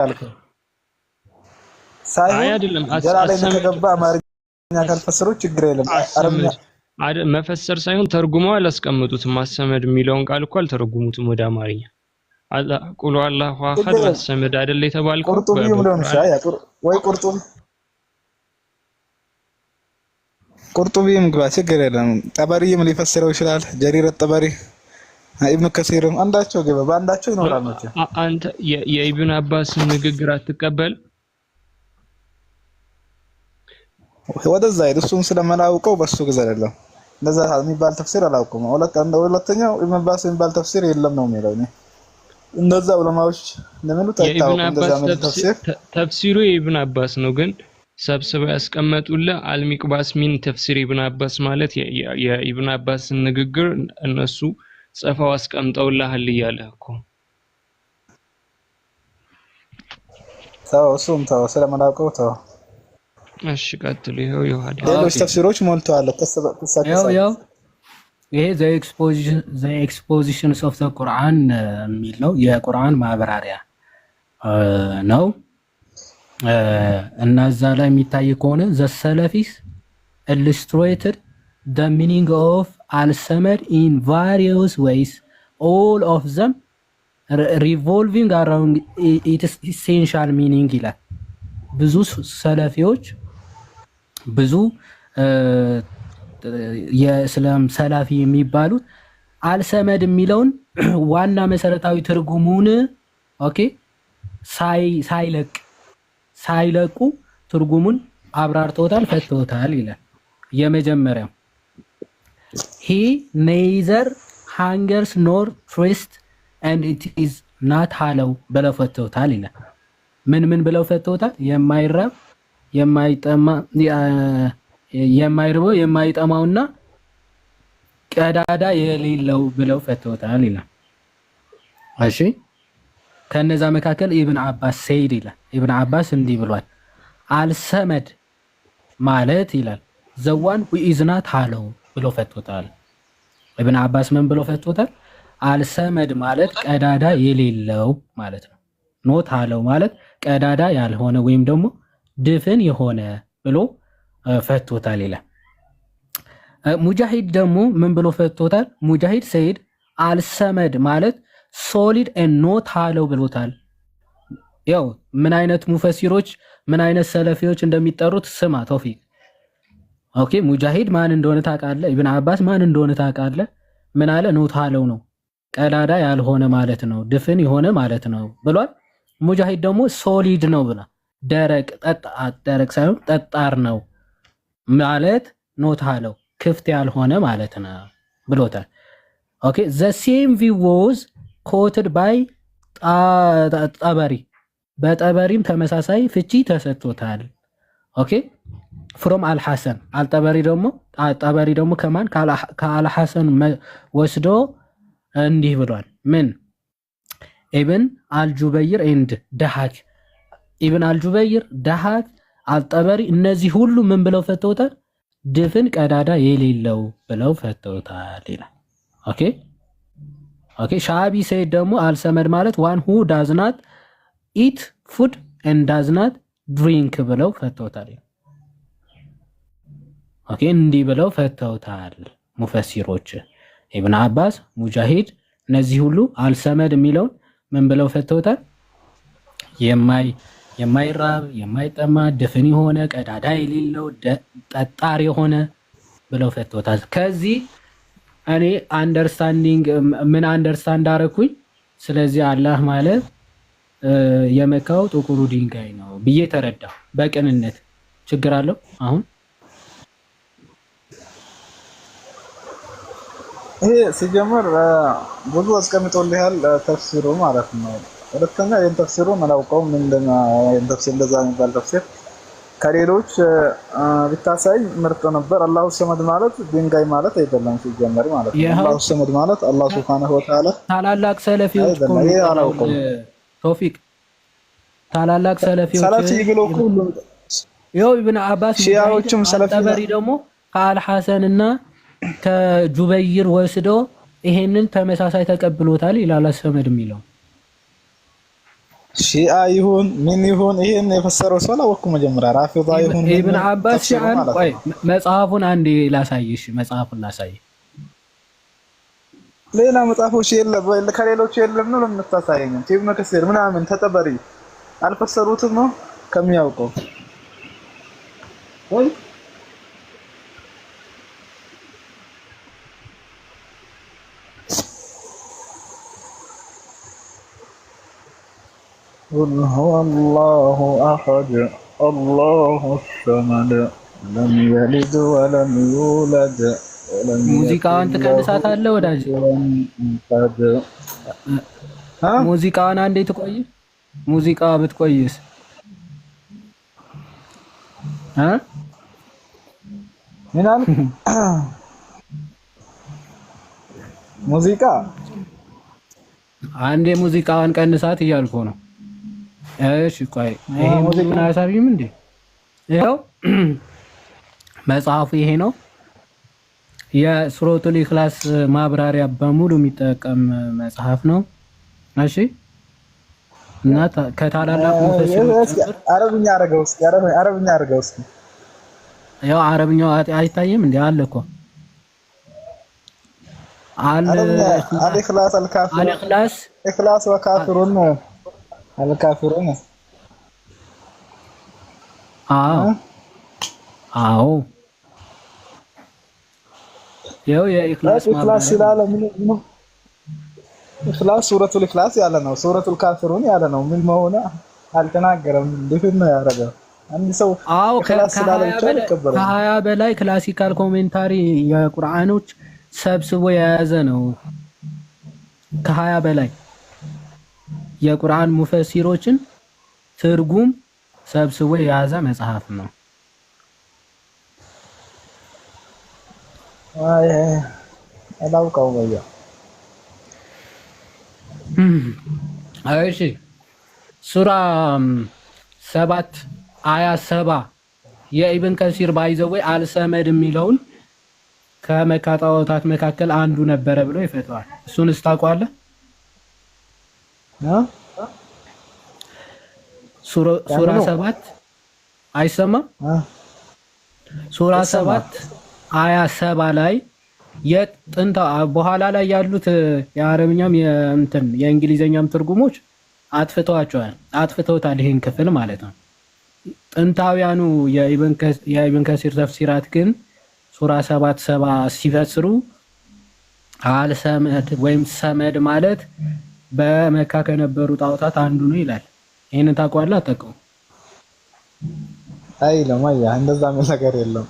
ያልከው ሳይሆን አይደለም ጀላላይ ከተገባ አማርኛ ካልፈሰሩ ችግር የለም። አረብኛ መፈሰር ሳይሆን ተርጉመው አላስቀምጡትም። ማሰመድ የሚለውን ቃል እኮ አልተረጉሙትም ወደ አማርኛ። አላህ ቁሉ አላሁ አሐድ ማሰመድ አይደል የተባልከው? ቁርጡቢም ሊሆን ይችላል ወይ ቁርጡቢም ግባ ችግር የለም። ጠበሪም ሊፈስረው ይችላል። ጀሪር ጠበሪ ኢብኑ ከሲርም አንዳቸው ገባ ባንዳቸው ይኖራል ነው። አንተ የኢብኑ አባስ ንግግር አትቀበል ወደዛ እሱን ስለማላውቀው በሱ ግዛ አይደለም እንደዛ የሚባል ተፍሲር አላውቅም። ሁለተኛው ኢብኑ አባስ የሚባል ተፍሲር የለም ነው የሚለው ነው። እንደዛ ዑለማዎች እንደሚሉት አይታወቅም። እንደዛ ማለት ተፍሲሩ የኢብኑ አባስ ነው፣ ግን ሰብስበው ያስቀመጡልህ አልሚቅባስ ሚን ተፍሲር ኢብኑ አባስ ማለት የኢብኑ አባስን ንግግር እነሱ ጽፈው አስቀምጠውልሃል እያለህ እኮ እሱም ስለማላውቀው ተው። እሺ ቀጥል። ይሄው ይወሃድ ሌሎች ተፍሲሮች ሞልተዋል። ያው ይሄ ዘ ኤክስፖዚሽንስ ኦፍ ዘ ቁርአን የሚል ነው። የቁርአን ማብራሪያ ነው እና እዛ ላይ የሚታይ ከሆነ ዘ ሰለፊስ illustrated the meaning of al-samad in various ways, all of them revolving around its essential meaning ይላል። ብዙ ሰለፊዎች ብዙ የእስላም ሰላፊ የሚባሉት አልሰመድ የሚለውን ዋና መሰረታዊ ትርጉሙን ሳይለቁ ትርጉሙን አብራርተውታል፣ ፈተውታል ይላል። የመጀመሪያው he neither hungers nor thirsts and it is not hollow ብለው ፈተውታል ይላል። ምን ብለው ፈተውታል? የማይራብ የማይርበው የማይጠማውና ቀዳዳ የሌለው ብለው ፈተውታል ይላል። እሺ ከነዛ መካከል ኢብኑ አባስ ሰይድ ይላል። ኢብኑ አባስ እንዲህ ብሏል። አልሰመድ ማለት ይላል the one who is not hollow ብለው ፈተውታል። ኢብኑ አባስ ምን ብለው ፈተውታል? አልሰመድ ማለት ቀዳዳ የሌለው ማለት ነው። ኖት hollow ማለት ቀዳዳ ያልሆነ ወይም ደግሞ ድፍን የሆነ ብሎ ፈቶታል ይላል። ሙጃሂድ ደግሞ ምን ብሎ ፈቶታል? ሙጃሂድ ሰይድ አልሰመድ ማለት ሶሊድ ኤንድ ኖት hollow ብሎታል። ያው ምን አይነት ሙፈሲሮች ምን አይነት ሰለፊዎች እንደሚጠሩት ስማ ቶፊቅ። ኦኬ ሙጃሂድ ማን እንደሆነ ታውቃለህ? ኢብኑ አባስ ማን እንደሆነ ታውቃለህ? ምን አለ? ኖት hollow ነው፣ ቀዳዳ ያልሆነ ማለት ነው፣ ድፍን የሆነ ማለት ነው ብሏል። ሙጃሂድ ደግሞ ሶሊድ ነው ብላ ደረቅ ሳይሆን ጠጣር ነው ማለት ኖት hollow ክፍት ያልሆነ ማለት ነው ብሎታል። ኦኬ the same view was quoted by ጠበሪ በጠበሪም ተመሳሳይ ፍቺ ተሰጥቶታል። ኦኬ from አልሐሰን ጠበሪ ደግሞ ከማን ከአልሐሰን ወስዶ እንዲህ ብሏል። ምን ኢብን አልጁበይር ኤንድ ደሃክ ኢብን አልጁበይር ደሃክ አልጠበሪ እነዚህ ሁሉ ምን ብለው ፈተውታል? ድፍን ቀዳዳ የሌለው ብለው ፈተውታል ይላል። ኦኬ ሻቢ ሰይድ ደግሞ አልሰመድ ማለት one who does not eat food and does not drink ብለው ፈተውታል። ኦኬ እንዲህ ብለው ፈተውታል ሙፈሲሮች ኢብኑ አባስ፣ ሙጃሂድ እነዚህ ሁሉ አልሰመድ የሚለውን ምን ብለው ፈተውታል? የማይራብ የማይጠማ ድፍን የሆነ ቀዳዳ የሌለው ጠጣር የሆነ ብለው ፈተውታል። ከዚህ እኔ አንደርስታንድ አደረኩኝ። ስለዚህ አላህ ማለት የመካው ጥቁሩ ድንጋይ ነው ብዬ ተረዳሁ በቅንነት። ችግር አለው አሁን? ይሄ ሲጀምር ብዙ አስቀምጦልሃል ተፍሲሩ ማለት ነው። ሁለተኛ ይሄን ተፍሲሩን አላውቀውም ምንድነው ተፍሲር እንደዛ የሚባል ተፍሲር ከሌሎች ቢታሳይ ምርጥ ነበር። አላሁ ሰመድ ማለት ድንጋይ ማለት አይደለም ሲጀመር ማለት ነው። አላሁ ሰመድ ማለት አላህ Subhanahu Wa Ta'ala ታላላቅ ሰለፊዎች ቶፊቅ ታላላቅ ሰለፊዎች ሰለፊ ብሎ ሁሉም ይኸው ኢብኑ አባስ ሺያዎችም ሰለፊ ጠበሪ ደግሞ ከአልሐሰንና ከጁበይር ወስዶ ይሄንን ተመሳሳይ ተቀብሎታል ይላል ሰመድ የሚለው ሺአ ይሁን ምን ይሁን ይሄን የፈሰረው ሰው አላወኩም። መጀመሪያ ራፊዳ ይሁን ምን ኢብን አባስ ተፍሲሩ ሺአን ማለት ቆይ ነው። መጽሐፉን አንዴ ላሳይሽ፣ መጽሐፉን ላሳይ። ሌላ መጽሐፎች የለም ከሌሎች የለም ነው ለምታሳየኝ ኢብኑ ከሲር ምናምን ተጠበሪ አልፈሰሩትም ነው ከሚያውቀው ወይ قل هو الله أحد الله الصمد لم يلد ولم يولد ولم ሙዚቃውን يكن له ትቀንሳታለህ ወዳጅ። كفوا أحد ሙዚቃውን አንዴ ትቆይ። ሙዚቃ ብትቆይስ ምን አለ ሙዚቃ አንዴ ሙዚቃውን ቀንሳት እያልኩ ነው። እሺ ቆይ ይሄ ሙዚቃ አያሳይም እንዴ? ይሄው መጽሐፉ ይሄ ነው። የሱረቱል ኢኽላስ ማብራሪያ በሙሉ የሚጠቀም መጽሐፍ ነው። እሺ እና ከታላላቅ ሙፈሲሮች አረብኛ አረገው እስኪ አረብኛ አረገው እስኪ ያው አረብኛው አይታይም እንዴ? አለ እኮ الإخلاص الكافر الإخلاص إخلاص وكافرون الكافرون አዎ ያው የኢኽላስ ኢኽላስ ይላል ምን ኢኽላስ ሱረቱል ኢኽላስ ያለ ነው። ሱረቱል ካፊሩን ያለ ነው። ምን መሆነ አልተናገረም። እንዴት ነው ያደረገው? አንድ ሰው ኢኽላስ ስላለ ብቻ ይቀበላል። ከ20 በላይ ክላሲካል ኮሜንታሪ የቁርአኖች ሰብስቦ የያዘ ነው። ከ20 በላይ የቁርአን ሙፈሲሮችን ትርጉም ሰብስቦ የያዘ መጽሐፍ ነው። አላውቀው ወያ እሺ ሱራ 7 አያ 7 የኢብን ከሲር ባይዘው አልሰመድ የሚለውን ከመካ ጣዖታት መካከል አንዱ ነበረ ብሎ ይፈታዋል። እሱን እስታውቃለህ? ሱራ 7 አይሰማም? ሱራ 7 አያ 7 ላይ የጥንታ በኋላ ላይ ያሉት የአረብኛም የእንግሊዘኛም ትርጉሞች አጥፍተውታል ይሄን ክፍል ማለት ነው። ጥንታውያኑ የኢብን ከሲር ተፍሲራት ግን ሱራ 7 ሲፈስሩ አልሰመድ ወይም ሰመድ ማለት በመካ ከነበሩ ጣዖታት አንዱ ነው ይላል። ይሄንን ታውቀዋለህ? አታውቀውም? አይለም አያ እንደዛ ምን ነገር የለም።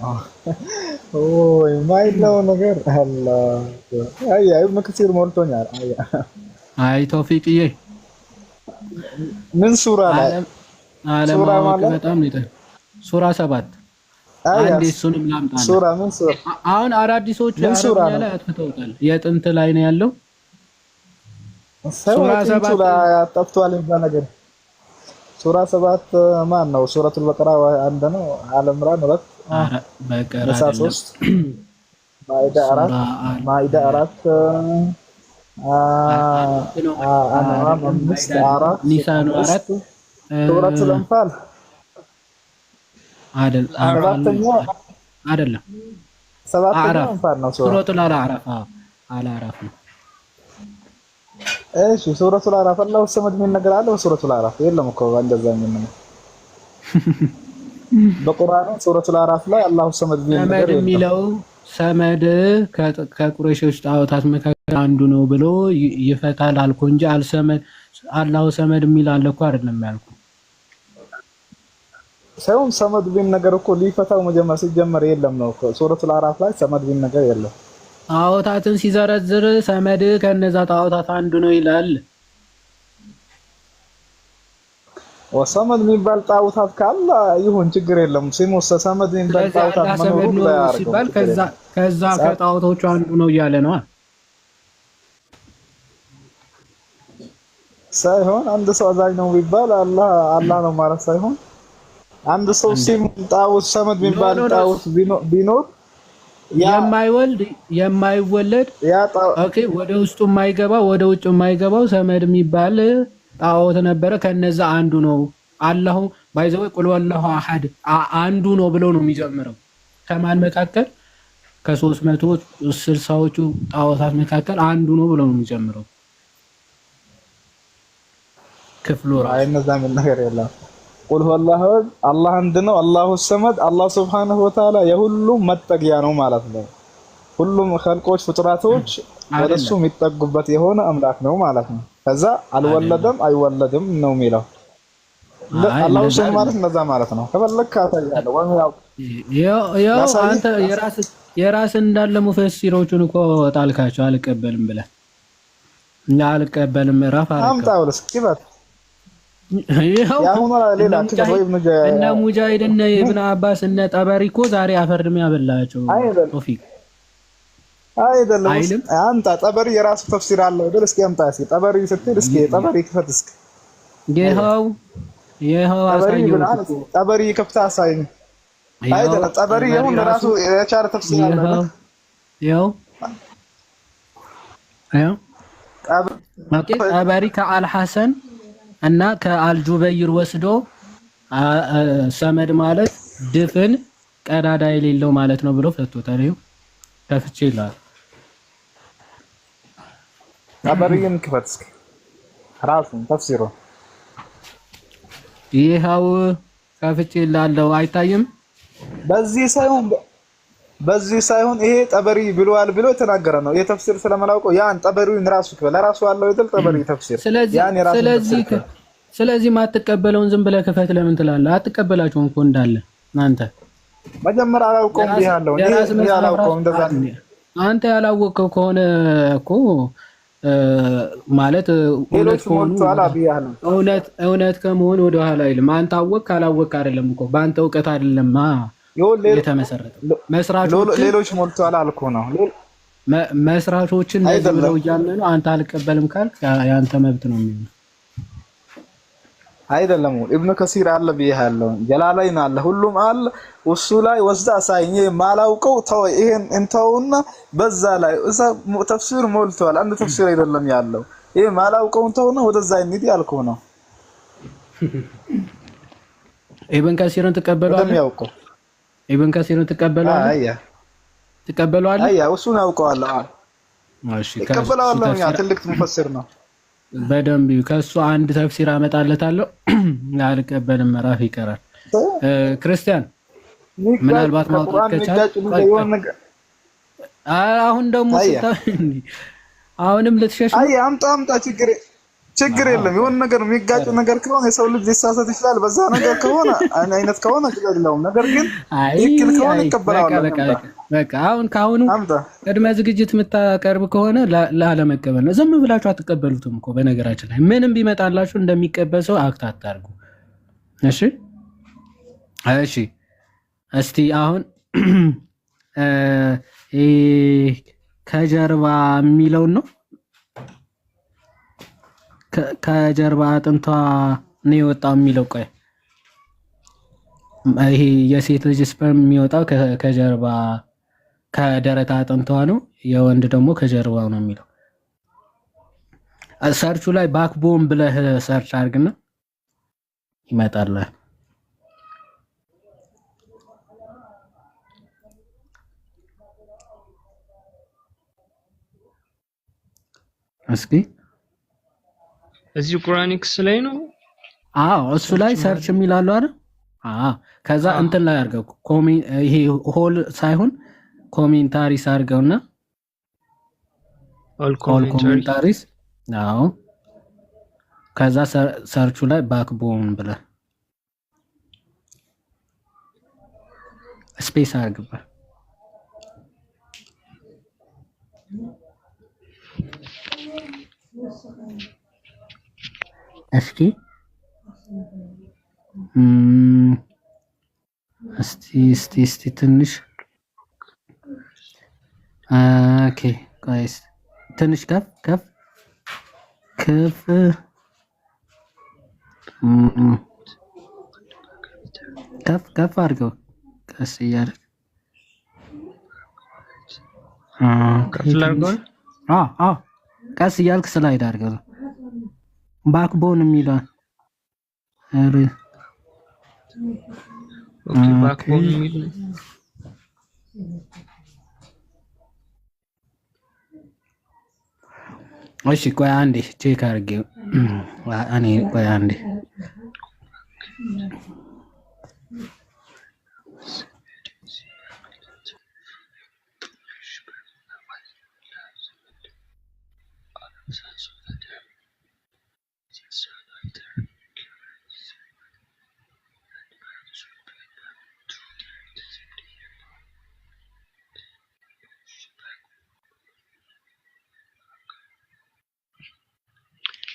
ኦይ ማይለው ነገር አላህ አያ ኢብኑ ከሲር ሞልቶኛል። አያ ተውፊቅዬ ምን ሱራ ላይ ሱራ ማለት በጣም ነው። ሱራ 7 አንዴ እሱንም ላምጣና ሱራ ምን ሱራ አሁን አራዲሶቹ አረብኛ ላይ አጥፍተውታል። የጥንት ላይ ነው ያለው። ሱራ 7 ላይ አጥፍተዋል ይባል ነገር ሱራ 7 ማን ነው? ሱረቱል በቀራ አንድ ነው። አለ ኢምራን 2 በቀራ 3 ማኢዳ 4 ማኢዳ 4 አንዓም 5 4 ኒሳን 4 ሱረቱል አንፋል አይደለም ሰባተኛው አንፋል ነው። ሱረቱል አዕራፍ አዕራፍ ነው። እሺ ሱረቱል አዕራፍ አላሁ ሰመድ ምን ነገር አለ? ሱረቱል አዕራፍ የለም እኮ እንደዛ ምን ነው በቁርአን ሱረቱል አዕራፍ ላይ አላሁ ሰመድ ምን ነገር የሚለው ሰመድ ከቁረይሾች ጣዖታት መካከል አንዱ ነው ብሎ ይፈታል አልኩ እንጂ አልሰመድ አላሁ ሰመድ የሚል አለ እኮ አይደለም ያልኩ። ሰውም ሰመድ ቢን ነገር እኮ ሊፈታው መጀመር ሲጀመር የለም ነው እኮ ሱረቱል አዕራፍ ላይ ሰመድ ቢን ነገር የለም። ጣዖታትን ሲዘረዝር ሰመድ ከነዛ ጣዖታት አንዱ ነው ይላል። ወሰመድ የሚባል ጣዖታት ካለ ይሁን ችግር የለም። ሲሞስ ሰመድ የሚባል ጣዖታት መኖሩ ላይ ሲባል ከዛ ከጣዖቶቹ አንዱ ነው እያለ ነው ሳይሆን አንድ ሰው አዛኝ ነው ቢባል አላህ ነው ማለት ሳይሆን አንድ ሰው ሲም ጣዖት ሰመድ የሚባል ጣዖት ቢኖር የማይወለድ ኦኬ ወደ ውስጡ የማይገባ ወደ ውጭ የማይገባው ሰመድ የሚባል ጣዖት ነበረ። ከነዛ አንዱ ነው አላሁ ባይዘው ቁል ወላሁ አሐድ አንዱ ነው ብለው ነው የሚጀምረው። ከማን መካከል ከ360ዎቹ ጣዖታት መካከል አንዱ ነው ብለው ነው የሚጀምረው ክፍሉ ራሱ። አይ እነዛ ምን ነገር የለም። ቁል ወላሁ አላህ አንድ ነው፣ አላሁ ሰመድ። አላህ ሱብሓነሁ ወተዓላ የሁሉም መጠጊያ ነው ማለት ነው። ሁሉም ኸልቆች ፍጥረቶች ወደሱ የሚጠጉበት የሆነ አምላክ ነው ማለት ነው። ከዛ አልወለደም አይወለድም ነው የሚለው። አላሁ ሰመድ ማለት እንደዛ ማለት ነው። ከፈለክ አታያለህ ወይ ያው አንተ የራስ እንዳለ ሙፈሲሮቹን እኮ ጣልካቸው አልቀበልም ብለህ እና አልቀበልም ምዕራፍ አረከው አምጣው እስኪበት ያሁን ሌላ ወይ እነ ሙጃሂድ እነ ኢብኑ አባስ እነ ጠበሪ እኮ ዛሬ አፈርድም ያበላቸው ቶፊቅ አይደለም። አንተ ጠበሪ የራሱ ተፍሲር አለው አይደል? እስኪ አምጣ እስኪ ጠበሪ ስትል እስኪ ጠበሪ ክፈት እስኪ ይሄው አሳየው። ጠበሪ ከፍታ አሳየኝ። አይደለም ጠበሪ የሁን ራሱ የቻለ ተፍሲር አለው። ያው ጠበሪ ከአልሐሰን እና ከአልጁበይር ወስዶ ሰመድ ማለት ድፍን ቀዳዳ የሌለው ማለት ነው ብሎ ፈቶታል። ይኸው ከፍቼ ይላል ጠበሪን ክፈት እስኪ ራሱን ተፍሲሩ ይሄው ከፍቼ ይላል። አይታይም? በዚህ ሳይሆን ይሄ ጠበሪ ብሏል ብሎ የተናገረ ነው። የተፍሲር ስለማላውቀው ያን ጠበሪውን ራሱ ክፈል ለራሱ አለው አይደል? ጠበሪ ተፍሲር ያን የራሱ ስለዚህ ማትቀበለውን ዝም ብለህ ክፈት ለምን ትላለህ? አትቀበላቸውም እኮ እንዳለ አንተ መጀመሪያ አላውቀውም ብያለሁ። እኔ ያላውቀውም እንደዛ አንተ ያላወቀው ከሆነ እኮ ማለት እውነት ከመሆን ወደ ኋላ አይልም። አንተ አወቅ ካላወቅ አይደለም እኮ በአንተ እውቀት አይደለም የተመሰረተው። ሌሎች ሞልቷል አልኩ ነው። መስራቾችን እንደዚህ ብለው እያመኑ አንተ አልቀበልም ካልክ ያንተ መብት ነው የሚሆነው። አይደለም ኢብኑ ከሲር አለ ብያለሁ፣ ጀላላይን አለ፣ ሁሉም አለ። እሱ ላይ ወስዳ አሳይኝ ማላውቀው ተው ይሄን እንተውና በዛ ላይ እዛ ተፍሲር ሞልቷል። አንድ ተፍሲር አይደለም ያለው ይሄ ማላውቀው ተውና ወደዛ እንሂድ ያልኩ ነው። ኢብኑ ከሲርን ተቀበሏል። ኢብኑ ከሲርን ተቀበሏል። ተቀበሏል። እሱን ያውቀዋል። እሺ ተቀበሏል። ያ ትልቅ ሙፈሲር ነው። በደንብ ከሱ አንድ ተፍሲር አመጣለታለሁ። አልቀበልም ምዕራፍ ይቀራል። ክርስቲያን ምናልባት ማውጣት ከቻልክ አሁን ደግሞ አሁንም ልትሸሽ አምጣ ችግር የለም። የሆነ ነገር የሚጋጭ ነገር ከሆነ የሰው ልጅ ሊሳሳት ይችላል። በዛ ነገር ከሆነ አይነት ከሆነ አይደለም። ነገር ግን ይክል ከሆነ ይቀበላል። በቃ አሁን ካሁኑ ቅድመ ዝግጅት የምታቀርብ ከሆነ ላለመቀበል ነው። ዝም ብላችሁ አትቀበሉትም እኮ በነገራችን ላይ ምንም ቢመጣላችሁ እንደሚቀበል ሰው አክት አታርጉ። እሺ እስቲ አሁን ከጀርባ የሚለውን ነው ከጀርባ አጥንቷ ነው የወጣው የሚለው። ቆይ ይሄ የሴት ልጅ ስፐርም የሚወጣው ከጀርባ ከደረታ አጥንቷ ነው፣ የወንድ ደግሞ ከጀርባው ነው የሚለው። ሰርቹ ላይ ባክቦን ብለህ ሰርች አድርግና ይመጣል። እስኪ እዚህ ቁርአኒክስ ላይ ነው። አዎ እሱ ላይ ሰርች የሚላለው አይደል? ከዛ እንትን ላይ አድርገው ይሄ ሆል ሳይሆን ኮሜንታሪስ አድርገውና ኦል ኮሜንታሪስ። አዎ ከዛ ሰርቹ ላይ ባክቦን ብለህ ስፔስ አድርግበት። እስኪ እስቲ ትንሽ ኦኬ ጋይስ ትንሽ ከፍ አድርገው ቀስ እያለ ቀስ እያልክ ስላይድ አድርገው ባክቦን የሚለው ኦኬ ባክቦን የሚል እሺ ቆይ አንዴ ቼክ አድርጌ እኔ ቆይ አንዴ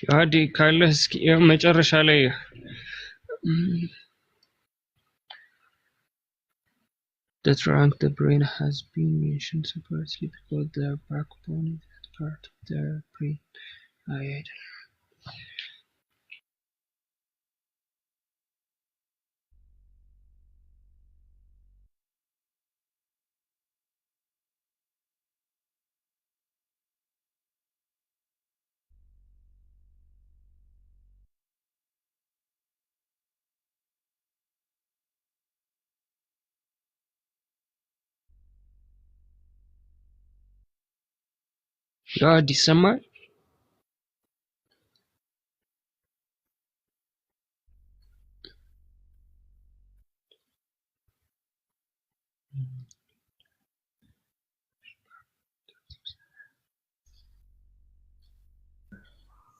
ያዲ ካለ እስኪ መጨረሻ ላይ the trunk the brain has been mentioned separately because the backbone is that part of the brain I ያዲ ይሰማል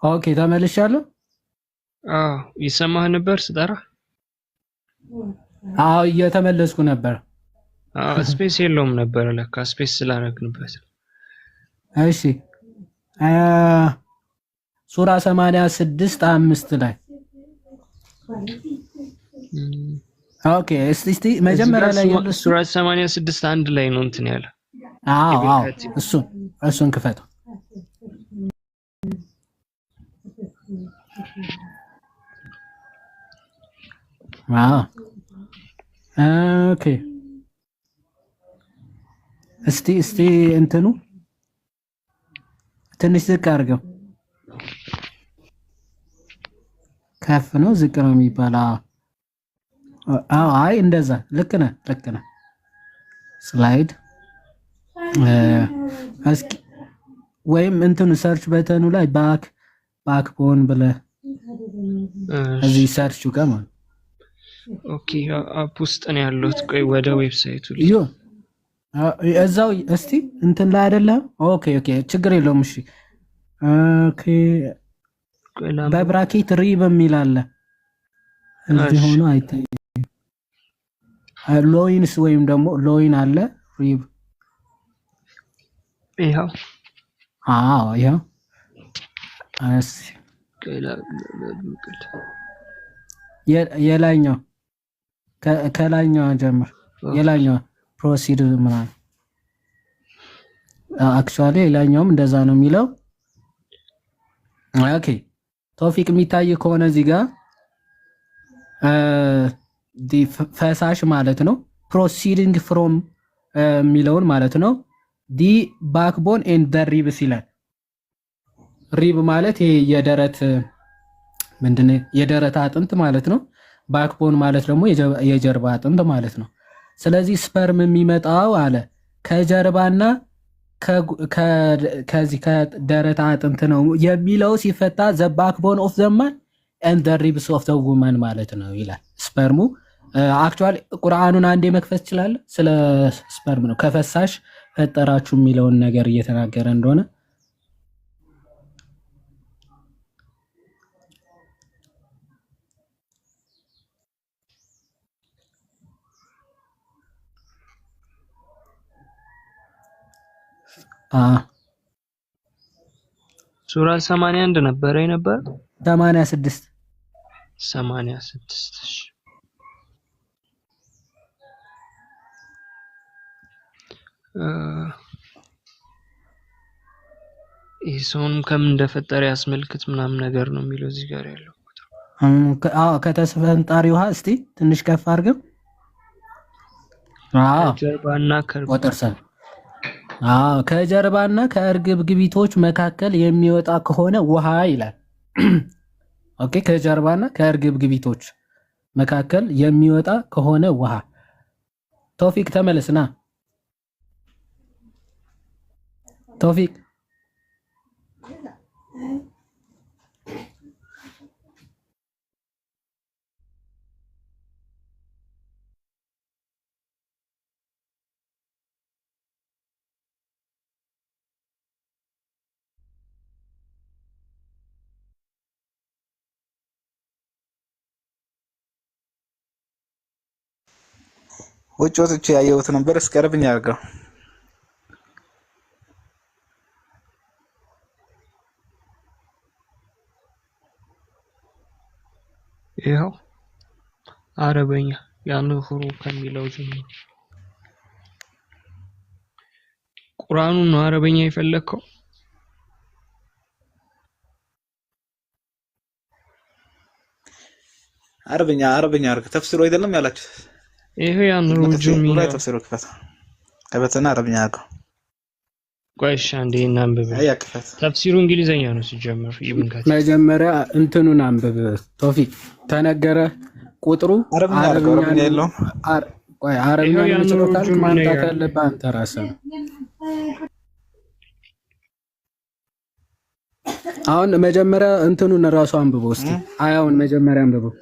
ኦኬ ተመልሻለሁ ይሰማህ ነበር ስጠራ እየተመለስኩ ነበር ስፔስ የለውም ነበር ለካ ስፔስ ስላደረግንበት እሺ ሱራ 86:5 ላይ ኦኬ እስቲ መጀመሪያ ላይ ያለው ሱራ 86:1 ላይ ነው እንትን ያለ እሱን ክፈቱ ኦኬ እስቲ እንትኑ ትንሽ ዝቅ አድርገው ከፍ ነው ዝቅ ነው የሚባለው አይ እንደዛ ልክ ነህ ስላይድ እስኪ ወይም እንትኑ ሰርች በተኑ ላይ ባክቦን ብለህ እዚህ ሰርቹ ጋር ማለት ኦኬ አፕ ውስጥ ነው ያለሁት ቆይ ወደ ዌብሳይቱ እዛው እስቲ እንትን ላይ አይደለም ኦኬ ችግር የለውም እሺ ኦኬ በብራኬት ሪብ የሚል አለ እዚህ ሆኖ አይታይም ሎይንስ ወይም ደግሞ ሎይን አለ ሪብ ይሄው ይሄው የላይኛው ከላይኛው ጀምር የላይኛው ፕሮሲድ ምናምን አክቹአሊ የላይኛውም እንደዛ ነው የሚለው ኦኬ ቶፊቅ የሚታይ ከሆነ እዚህ ጋር ፈሳሽ ማለት ነው ፕሮሲዲንግ ፍሮም የሚለውን ማለት ነው ዲ ባክቦን ኤንድ ዘ ሪብስ ይላል ሪብ ማለት ይሄ የደረት ምንድነው የደረት አጥንት ማለት ነው ባክቦን ማለት ደግሞ የጀርባ አጥንት ማለት ነው ስለዚህ ስፐርም የሚመጣው አለ ከጀርባና ከዚህ ከደረት አጥንት ነው የሚለው ሲፈታ ዘ ባክቦን ኦፍ ዘ ማን and the ribs of the woman ማለት ነው ይላል ስፐርሙ አክቹአሊ ቁርአኑን አንዴ መክፈት ይችላል ስለ ስፐርም ነው ከፈሳሽ ፈጠራችሁ የሚለውን ነገር እየተናገረ እንደሆነ ሱራ 81 ነበር 86 ሰውንም ከምን እንደፈጠረ ያስመልክት ምናምን ነገር ነው የሚለው እዚህ ጋር ያለው ከተስፈንጣሪ ውሃ እስቲ ትንሽ ከፍ አድርገው ከጀርባና ከእርግብ ግቢቶች መካከል የሚወጣ ከሆነ ውሃ ይላል ኦኬ ከጀርባና ከእርግብግቢቶች መካከል የሚወጣ ከሆነ ውሃ። ቶፊቅ ተመለስና ቶፊቅ ውጭ ወጥቼ ያየሁት ነበር። እስከርብኝ አድርገው ይኸው አረበኛ ያንሁሩ ከሚለው ጀምሮ ቁርአኑን ነው አረበኛ የፈለከው? አረበኛ አድርገው ተፍሲሩ አይደለም ያላችሁ። ይሄ ያንሁሩ ጁሚላ ተፍሲሩ ከበተና አረበኛ አድርገው። ቆይሽ አንዴ እናንብብ። አያክፈት ተፍሲሩ እንግሊዘኛ ነው ሲጀምር። ይብን ከተ መጀመሪያ እንትኑን አንብብ ቶፊቅ። ተነገረ ቁጥሩ አረበኛ የለውም። ቆይ አረበኛ የምትችለው ካልክ ማምጣት ያለብህ አንተ ራስህ። አሁን መጀመሪያ እንትኑን ራሱ አንብበው እስኪ። አያውን መጀመሪያ አንብበው።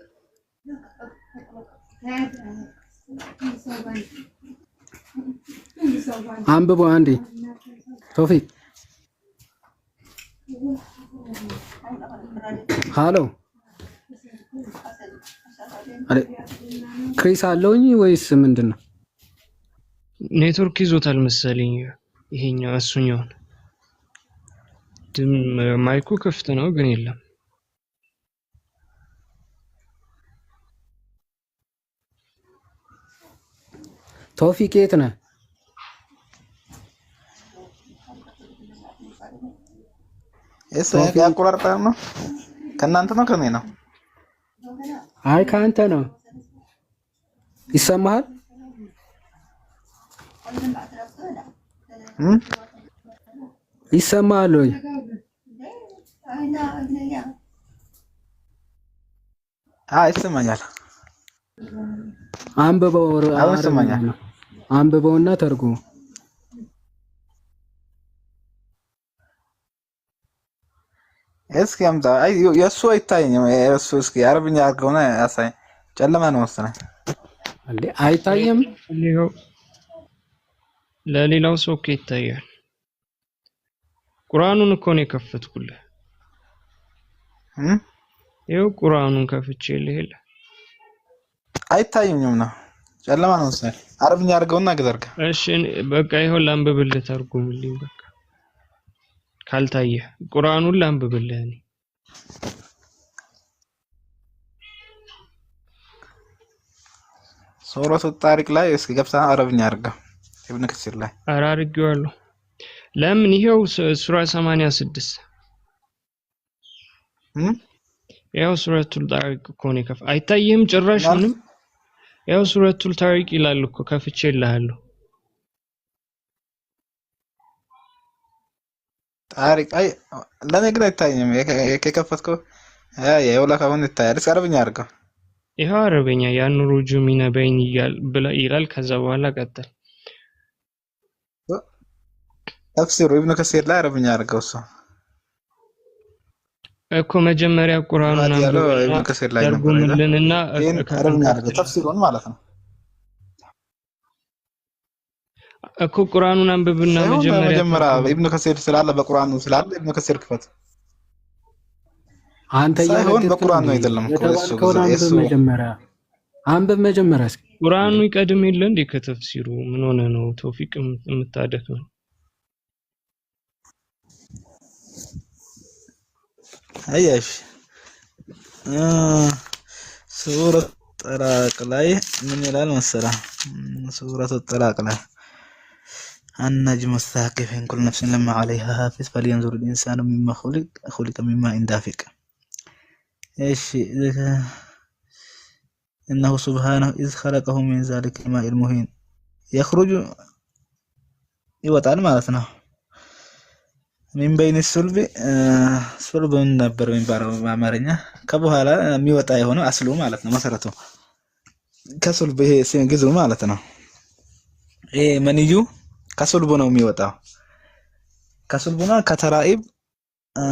አንብበው አንዴ ቶፊቅ። ሃሎ አለ ክሪስ አለውኝ ወይስ ምንድነው? ኔትወርክ ይዞታል መሰለኝ። ይሄኛው እሱኛው ማይኩ ክፍት ነው ግን የለም። ቶፊቅ የት ነህ? ያቆራርጣል ነው ከእናንተ ነው ከኔ ነው? አይ ከአንተ ነው። ይሰማሃል? ይሰማሃል ወይ? ይሰማኛል። አንብበውና ተርጉሙ። እስኪ አምጣ። የሱ አይታየኝም። የሱ እስኪ አረብኛ አድርገውና ያሳይ። ጨለማ ነው መሰለኝ እንዴ? አይታየም። ለሌላው ሰው እኮ ይታያል። ቁርአኑን እኮ ነው የከፈትኩልህ። ይኸው ቁርአኑን ከፍቼልህ የለ አይታየኝም ነው። ጨለማ ነው መሰለኝ። አረብኛ አድርገውና ግዘርጋ። እሺ በቃ ይኸው ላንብብልህ፣ ተርጉምልኝ። በቃ ካልታየ ቁርአኑን ላንብብልህ። እኔ ሱረቱ ጣሪቅ ላይ እስኪ ገብታ አረብኛ አድርገው። ኢብኑ ከሲር ላይ አድርጌዋለሁ። ለምን ይሄው ሱራ 86 ይሄው ሱረቱል ጣሪቅ እኮ ነው ከፍ አይታየም ጭራሽ ምንም። ይሄው ሱረቱል ጣሪቅ ይላል እኮ ከፍቼልሃለሁ። ጣሪቅ አይ ለኔ ግን አይታየኝም። የከፈትከው የውላ ካሁን ይታያል። እስኪ አረብኛ አድርገው። ይሄው አረበኛ ያንሩ ጁሚና በይን ይላል። ከዛ በኋላ ቀጥል። ተፍሲሩ ኢብኑ ከሲር ላይ አረብኛ አድርገው። እሱ እኮ መጀመሪያ ቁርአኑን አንብበው ኢብኑ ከሲር ላይ ተርጉምልንና አረብኛ አድርገው ተፍሲሩን ማለት ነው እኮ ቁርአኑን አንብብና መጀመሪያ ኢብኑ ከሲር ስላለ በቁርአኑ ስላለ ኢብኑ ከሲር ክፈት። አንተ ሳይሆን በቁርአኑ አይደለም እኮ እሱ መጀመሪያ አንብብ። መጀመሪያ እስኪ ቁርአኑ ይቀድም የለ እንዴ ከተፍሲሩ? ምን ሆነ ነው ቶፊቅ የምታደክመው? አያሽ ሱረቱ ጠላቅ ላይ ምን ይላል መሰለህ? ሱረቱ ጠላቅ ላይ النجم الثاقب إن كل نفس لما عليها حافظ فلينظر الإنسان مما خلق مما دافق. إيش إنه سبحانه إذ خلقه من ذلك الماء المهين يخرج يوطال معناتنا ሚን በይን ሱልቢ ሱልብ ምን ነበር የሚባለው በአማርኛ? ከበኋላ የሚወጣ የሆነው አስሉ ማለት ነው መሰረቱ ከሱልብ ይሄ ግዙ ማለት ነው። ይሄ መንዩ ከሱልቡ ነው የሚወጣው። ከሱልቡና ከተራኢብ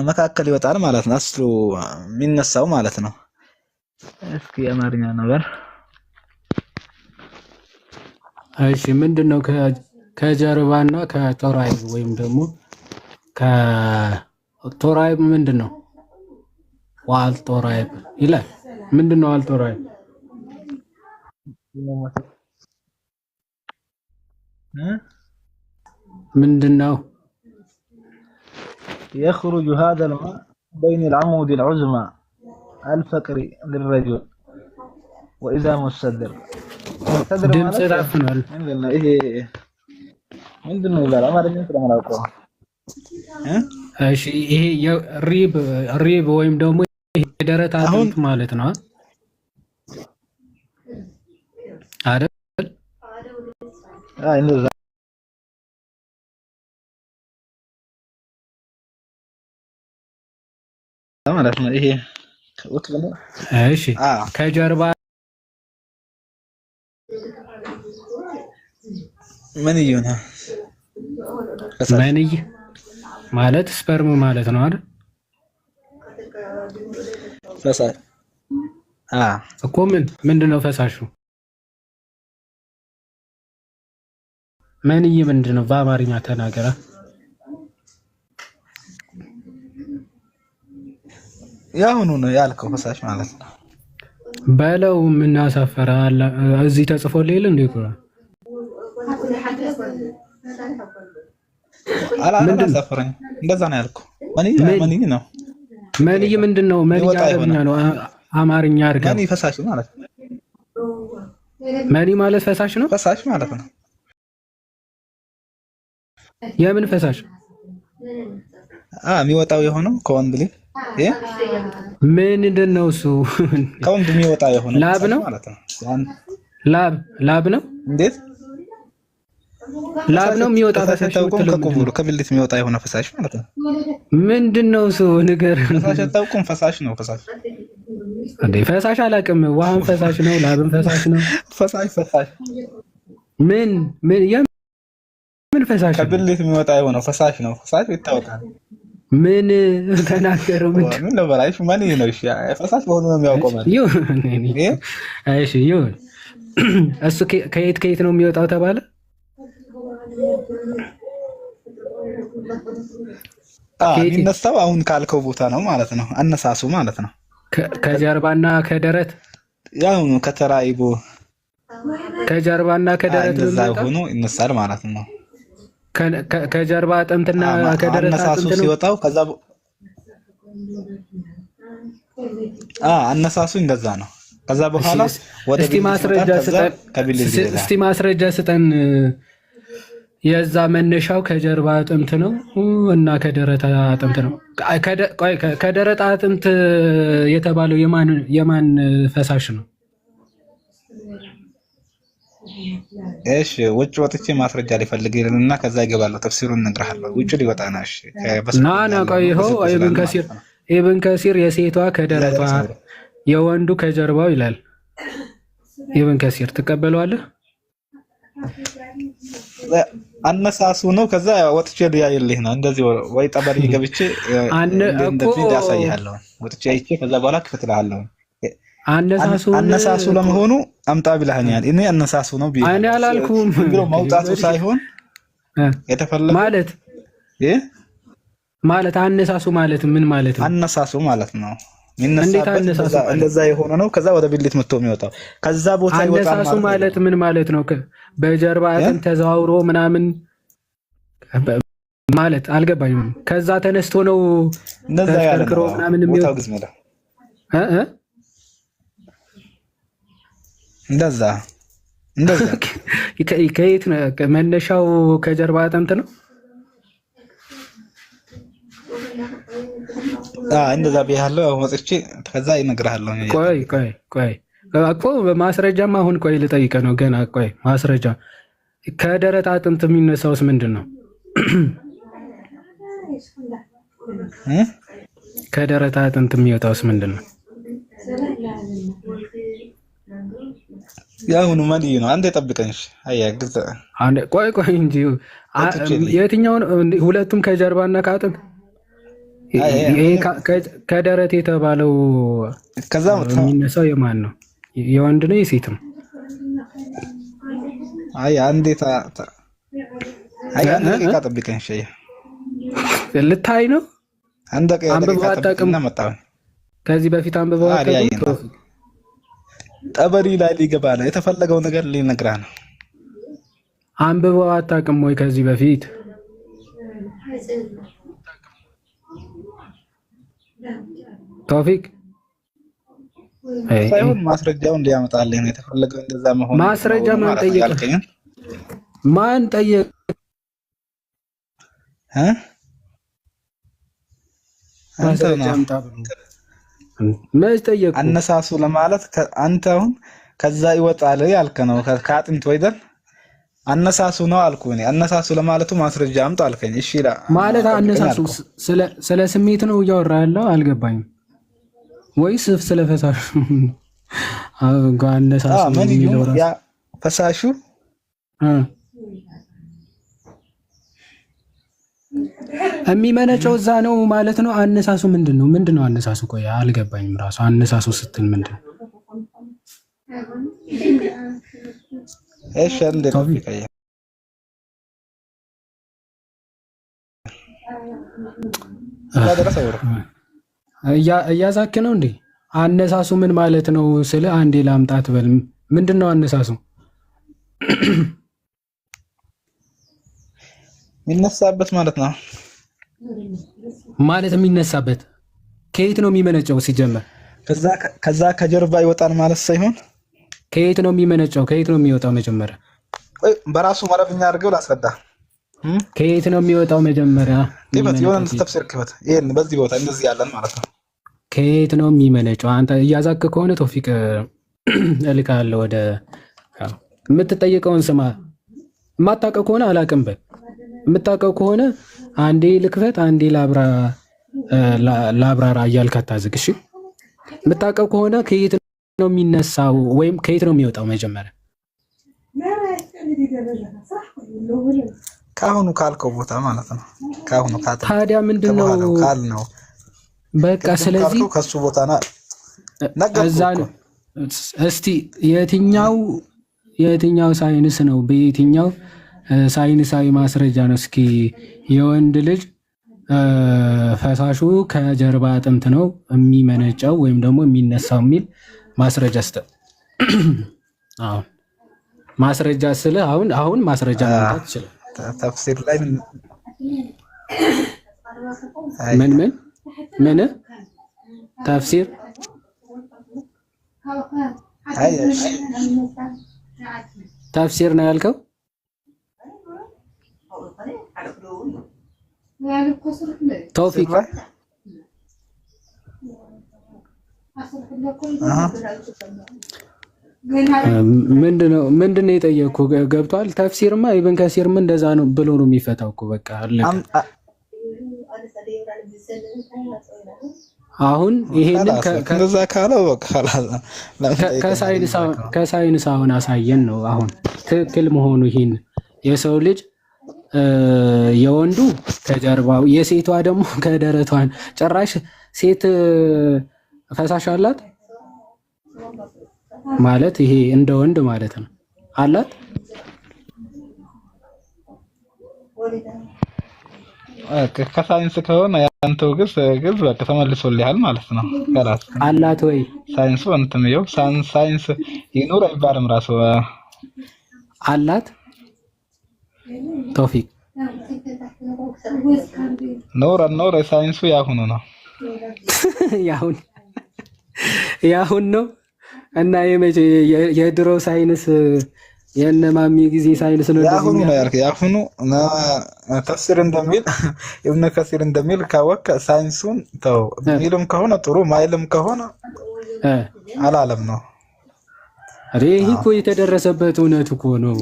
መካከል ይወጣል ማለት ነው። አስሉ የሚነሳው ማለት ነው። እስኪ አማርኛ ነገር እሺ ምንድነው ከጀርባና ከተራኢብ ወይም ደግሞ ከቶራይብ ምንድነው? ዋልቶራይብ ይላል። ምንድነው ዋልቶራይብ? ምንድነው? يخرج هذا الماء بين العمود العظمى الفقري للرجل وإذا مستدر ድምጽ ታፍኗል። ይሄ ምንድነው ይላል አማርኛ ስለማላውቀው። እሺ ይሄ ሪብ ወይም ደግሞ የደረት አጥንት ማለት ነው አይደል? እንደዛ ማለት ነው። ይሄ እሺ ከጀርባ መንዩ ነው። መንይ ማለት ስፐርም ማለት ነው አይደል? ፈሳሽ እኮ ምንድነው ፈሳሹ? መንይ ምንድነው? በአማርኛ ተናገራ። ያሁኑ ነው ያልከው ፈሳሽ ማለት ነው። በለው ምን አሳፈረ? እዚህ ተጽፎልኝ እንዴ ቁርአን አላሳፈረኝ። እንደዛ ነው ያልከው። መንይ ነው። መንይ ምንድነው? መንይ አረብኛ ነው። አማርኛ አድርጋ መንይ ፈሳሽ ማለት ነው። መንይ ማለት ፈሳሽ ነው። ፈሳሽ ማለት ነው። የምን ፈሳሽ? የሚወጣው የሆነው ከወንድ ልጅ ምንድነው እሱ? ከወንድ የሚወጣ የሆነው ላብ ነው ማለት ነው። ላብ ነው። እንዴት ላብ ነው የሚወጣ ፈሳሽ? ከቁቡሩ ከብልት የሚወጣ የሆነ ፈሳሽ ማለት ነው። ምንድነው እሱ? ንገር። ፈሳሽ አታውቁም? ፈሳሽ ነው። ፈሳሽ እንዴ? ፈሳሽ አላውቅም። ውሃም ፈሳሽ ነው፣ ላብም ፈሳሽ ነው። ፈሳሽ ምን ፈሳሽ? ከብልት የሚወጣ የሆነው ፈሳሽ ነው። ፈሳሽ ይታወቃል። ምን ተናገረው? ምን ለበላሽ ማን ነው? እሺ ፈሳሽ በሆነ ነው የሚያውቀው ማለት ነው። እሺ ይሁን። እሱ ከየት ነው የሚወጣው ተባለ? የሚነሳው አሁን ካልከው ቦታ ነው ማለት ነው። አነሳሱ ማለት ነው። ከጀርባና ከደረት ያው ነው። ከተራኢቡ ከጀርባና ከደረት ሆኖ ይነሳል ማለት ነው። ከጀርባ አጥንትና ከደረት አነሳሱ ሲወጣው ከዛ አነሳሱ እንደዛ ነው። ከዛ በኋላ ወደ እስቲ ማስረጃ ስጠን። የዛ መነሻው ከጀርባ አጥንት ነው እና ከደረት አጥንት ነው። ከደረት አጥንት የተባለው የማን ፈሳሽ ነው? እሺ ውጭ ወጥቼ ማስረጃ ሊፈልግልና ከዛ ይገባለሁ። ተፍሲሩን እነግርሃለሁ። ውጭ ሊወጣ ነው። እሺ ቆይ ይኸው ኢብን ከሲር የሴቷ ከደረቷ የወንዱ ከጀርባው ይላል። ኢብን ከሲር ትቀበለዋለህ? አነሳሱ ነው። ከዛ ወጥቼ ሊያይልህ ነው። እንደዚህ ወይ ጠበሪ ገብቼ እንደዚህ ያሳይሃለሁ። ወጥቼ አይቼ ከዛ በኋላ ክፍትልሃለሁ። አነሳሱ ለመሆኑ አምጣ ብለኸኛል። እኔ አነሳሱ ነው ቢል እኔ አላልኩም። እንግዲህ መውጣቱ ሳይሆን የተፈለገው ማለት አነሳሱ ማለት ምን ማለት ነው? አነሳሱ ማለት ነው እንደዛ የሆነ ነው። ከዛ ወደ ብልት መጥቶ የሚወጣው ከዛ ቦታ ይወጣል ማለት ነው። አነሳሱ ማለት ምን ማለት ነው? በጀርባ አጥንት ተዘዋውሮ ምናምን ማለት አልገባኝም። ከዛ ተነስቶ ነው እንደዛ ያለ ነው ምናምን ቦታው ግዝመዳ እንደዛ ከየት ነው መነሻው? ከጀርባ አጥንት ነው። እንደዛ ቢያለው ወጥቼ ከዛ ይነግርሃለሁ። ቆይ እኮ ማስረጃማ አሁን ቆይ ልጠይቀህ ነው ገና። ቆይ ማስረጃ ከደረት አጥንት የሚነሳውስ ምንድን ነው? ከደረታ አጥንት የሚወጣውስ ምንድነው? ያሁኑ ማን ነው? አንተ ጠብቀኝ። አያግዝ አንዴ ቆይ እንጂ የትኛው ነው? ሁለቱም ከጀርባና ከአጥንት ይሄ ከደረት የተባለው ከዛ የሚነሳው የማን ነው? የወንድ ነው የሴት ነው? አንዴ አንዴ ጠብቀኝ። ልታይ ነው? አንብበው አታውቅም? ከዚህ በፊት አንብበው አታውቅም? ጠበሪ ላይ ሊገባ ነው የተፈለገው ነገር ሊነግርህ ነው። አንብበው አታውቅም ወይ ከዚህ በፊት? ቶፊቅ ሳይሆን ማስረጃውን እንዲያመጣልህ ነው የተፈለገው። እንደዛ መሆን ማስረጃ ማን ጠየቀ? ማን ጠየቀ? አንተ ነው መች ጠየቁ? አነሳሱ ለማለት አንተ አሁን ከዛ ይወጣል ያልከ ነው። ከአጥንት ወይደል አነሳሱ ነው አልኩ እኔ። አነሳሱ ለማለቱ ማስረጃ አምጣ አልከኝ። እሺ ማለት አነሳሱ ስለ ስሜት ነው እያወራ ያለው? አልገባኝም። ወይስ ስለ ፈሳሹ? አነሳሱ የሚለው ያ ፈሳሹ የሚመነጨው እዛ ነው ማለት ነው። አነሳሱ ምንድነው? ምንድነው አነሳሱ? ቆይ አልገባኝም። ራሱ አነሳሱ ስትል ምንድነው? እሺ እንደ ተፍቂያ እያዛክ ነው እንዴ? አነሳሱ ምን ማለት ነው? ስለ አንዴ ላምጣት በል። ምንድነው አነሳሱ? የሚነሳበት ማለት ነው። ማለት የሚነሳበት ከየት ነው የሚመነጨው? ሲጀመር ከዛ ከጀርባ ይወጣል ማለት ሳይሆን ከየት ነው የሚመነጨው? ከየት ነው የሚወጣው? መጀመሪያ በራሱ መረብኛ አድርገው ላስረዳ። ከየት ነው የሚወጣው? መጀመሪያ የሆነ ተፍሲር ክፈት። ይሄን በዚህ ቦታ እንደዚህ ያለን ማለት ነው። ከየት ነው የሚመነጨው? አንተ እያዛክ ከሆነ ቶፊቅ እልካለሁ ወደ የምትጠይቀውን ስማ። የማታውቀው ከሆነ አላውቅም በል። የምታውቀው ከሆነ አንዴ ልክፈት አንዴ ላብራራ እያልክ አታዝግ። እሺ የምታውቀው ከሆነ ከየት ነው የሚነሳው ወይም ከየት ነው የሚወጣው? መጀመሪያ ካሁኑ ካልከው ቦታ ማለት ነው። ካሁኑ ታዲያ ምንድነው ካልነው በቃ ስለዚህ ከሱ ቦታ ነው። እስቲ የትኛው ሳይንስ ነው? በየትኛው ሳይንሳዊ ማስረጃ ነው? እስኪ የወንድ ልጅ ፈሳሹ ከጀርባ አጥንት ነው የሚመነጨው ወይም ደግሞ የሚነሳው የሚል ማስረጃ ስጠ። አሁን ማስረጃ ስለ አሁን ማስረጃ ማምጣት ይችላል። ተፍሲር ላይ ምን ተፍሲር ተፍሲር ነው ያልከው? ቶፊቅ ምንድነው የጠየቅኩህ? ገብቷል? ተፍሲርማ ኢብን ከሲርም እንደዛ ነው ብሎ ነው የሚፈታው እኮ በቃ አለቀ። አሁን ይሄንን ከዛ ካለው በቃ ከሳይንስ አሁን አሳየን ነው አሁን ትክክል መሆኑ። ይሄን የሰው ልጅ የወንዱ ከጀርባው የሴቷ ደግሞ ከደረቷን። ጭራሽ ሴት ፈሳሽ አላት ማለት ይሄ እንደ ወንድ ማለት ነው አላት። ከሳይንስ ከሆነ ያንተው ግዝ በቃ ተመልሶልሃል ማለት ነው። ከላስ አላት ወይ ሳይንሱ እንትን ነው። ሳይንስ ይኖር አይባልም ራሱ አላት። ቶፊቅ ኖር ሳይንሱ ያሁኑ ነው ያሁን ነው እና የድሮ ሳይንስ የነማሚ ጊዜ ሳይንስ ነው ያሁኑ ነው ያልከው። ያሁኑ ተፍሲር እንደሚል ኢብኑ ከሲር እንደሚል ካወቀ ሳይንሱን ተው። ሚልም ከሆነ ጥሩ ማይልም ከሆነ አላለም ነው። ይሄ እኮ የተደረሰበት እውነት እኮ ነው።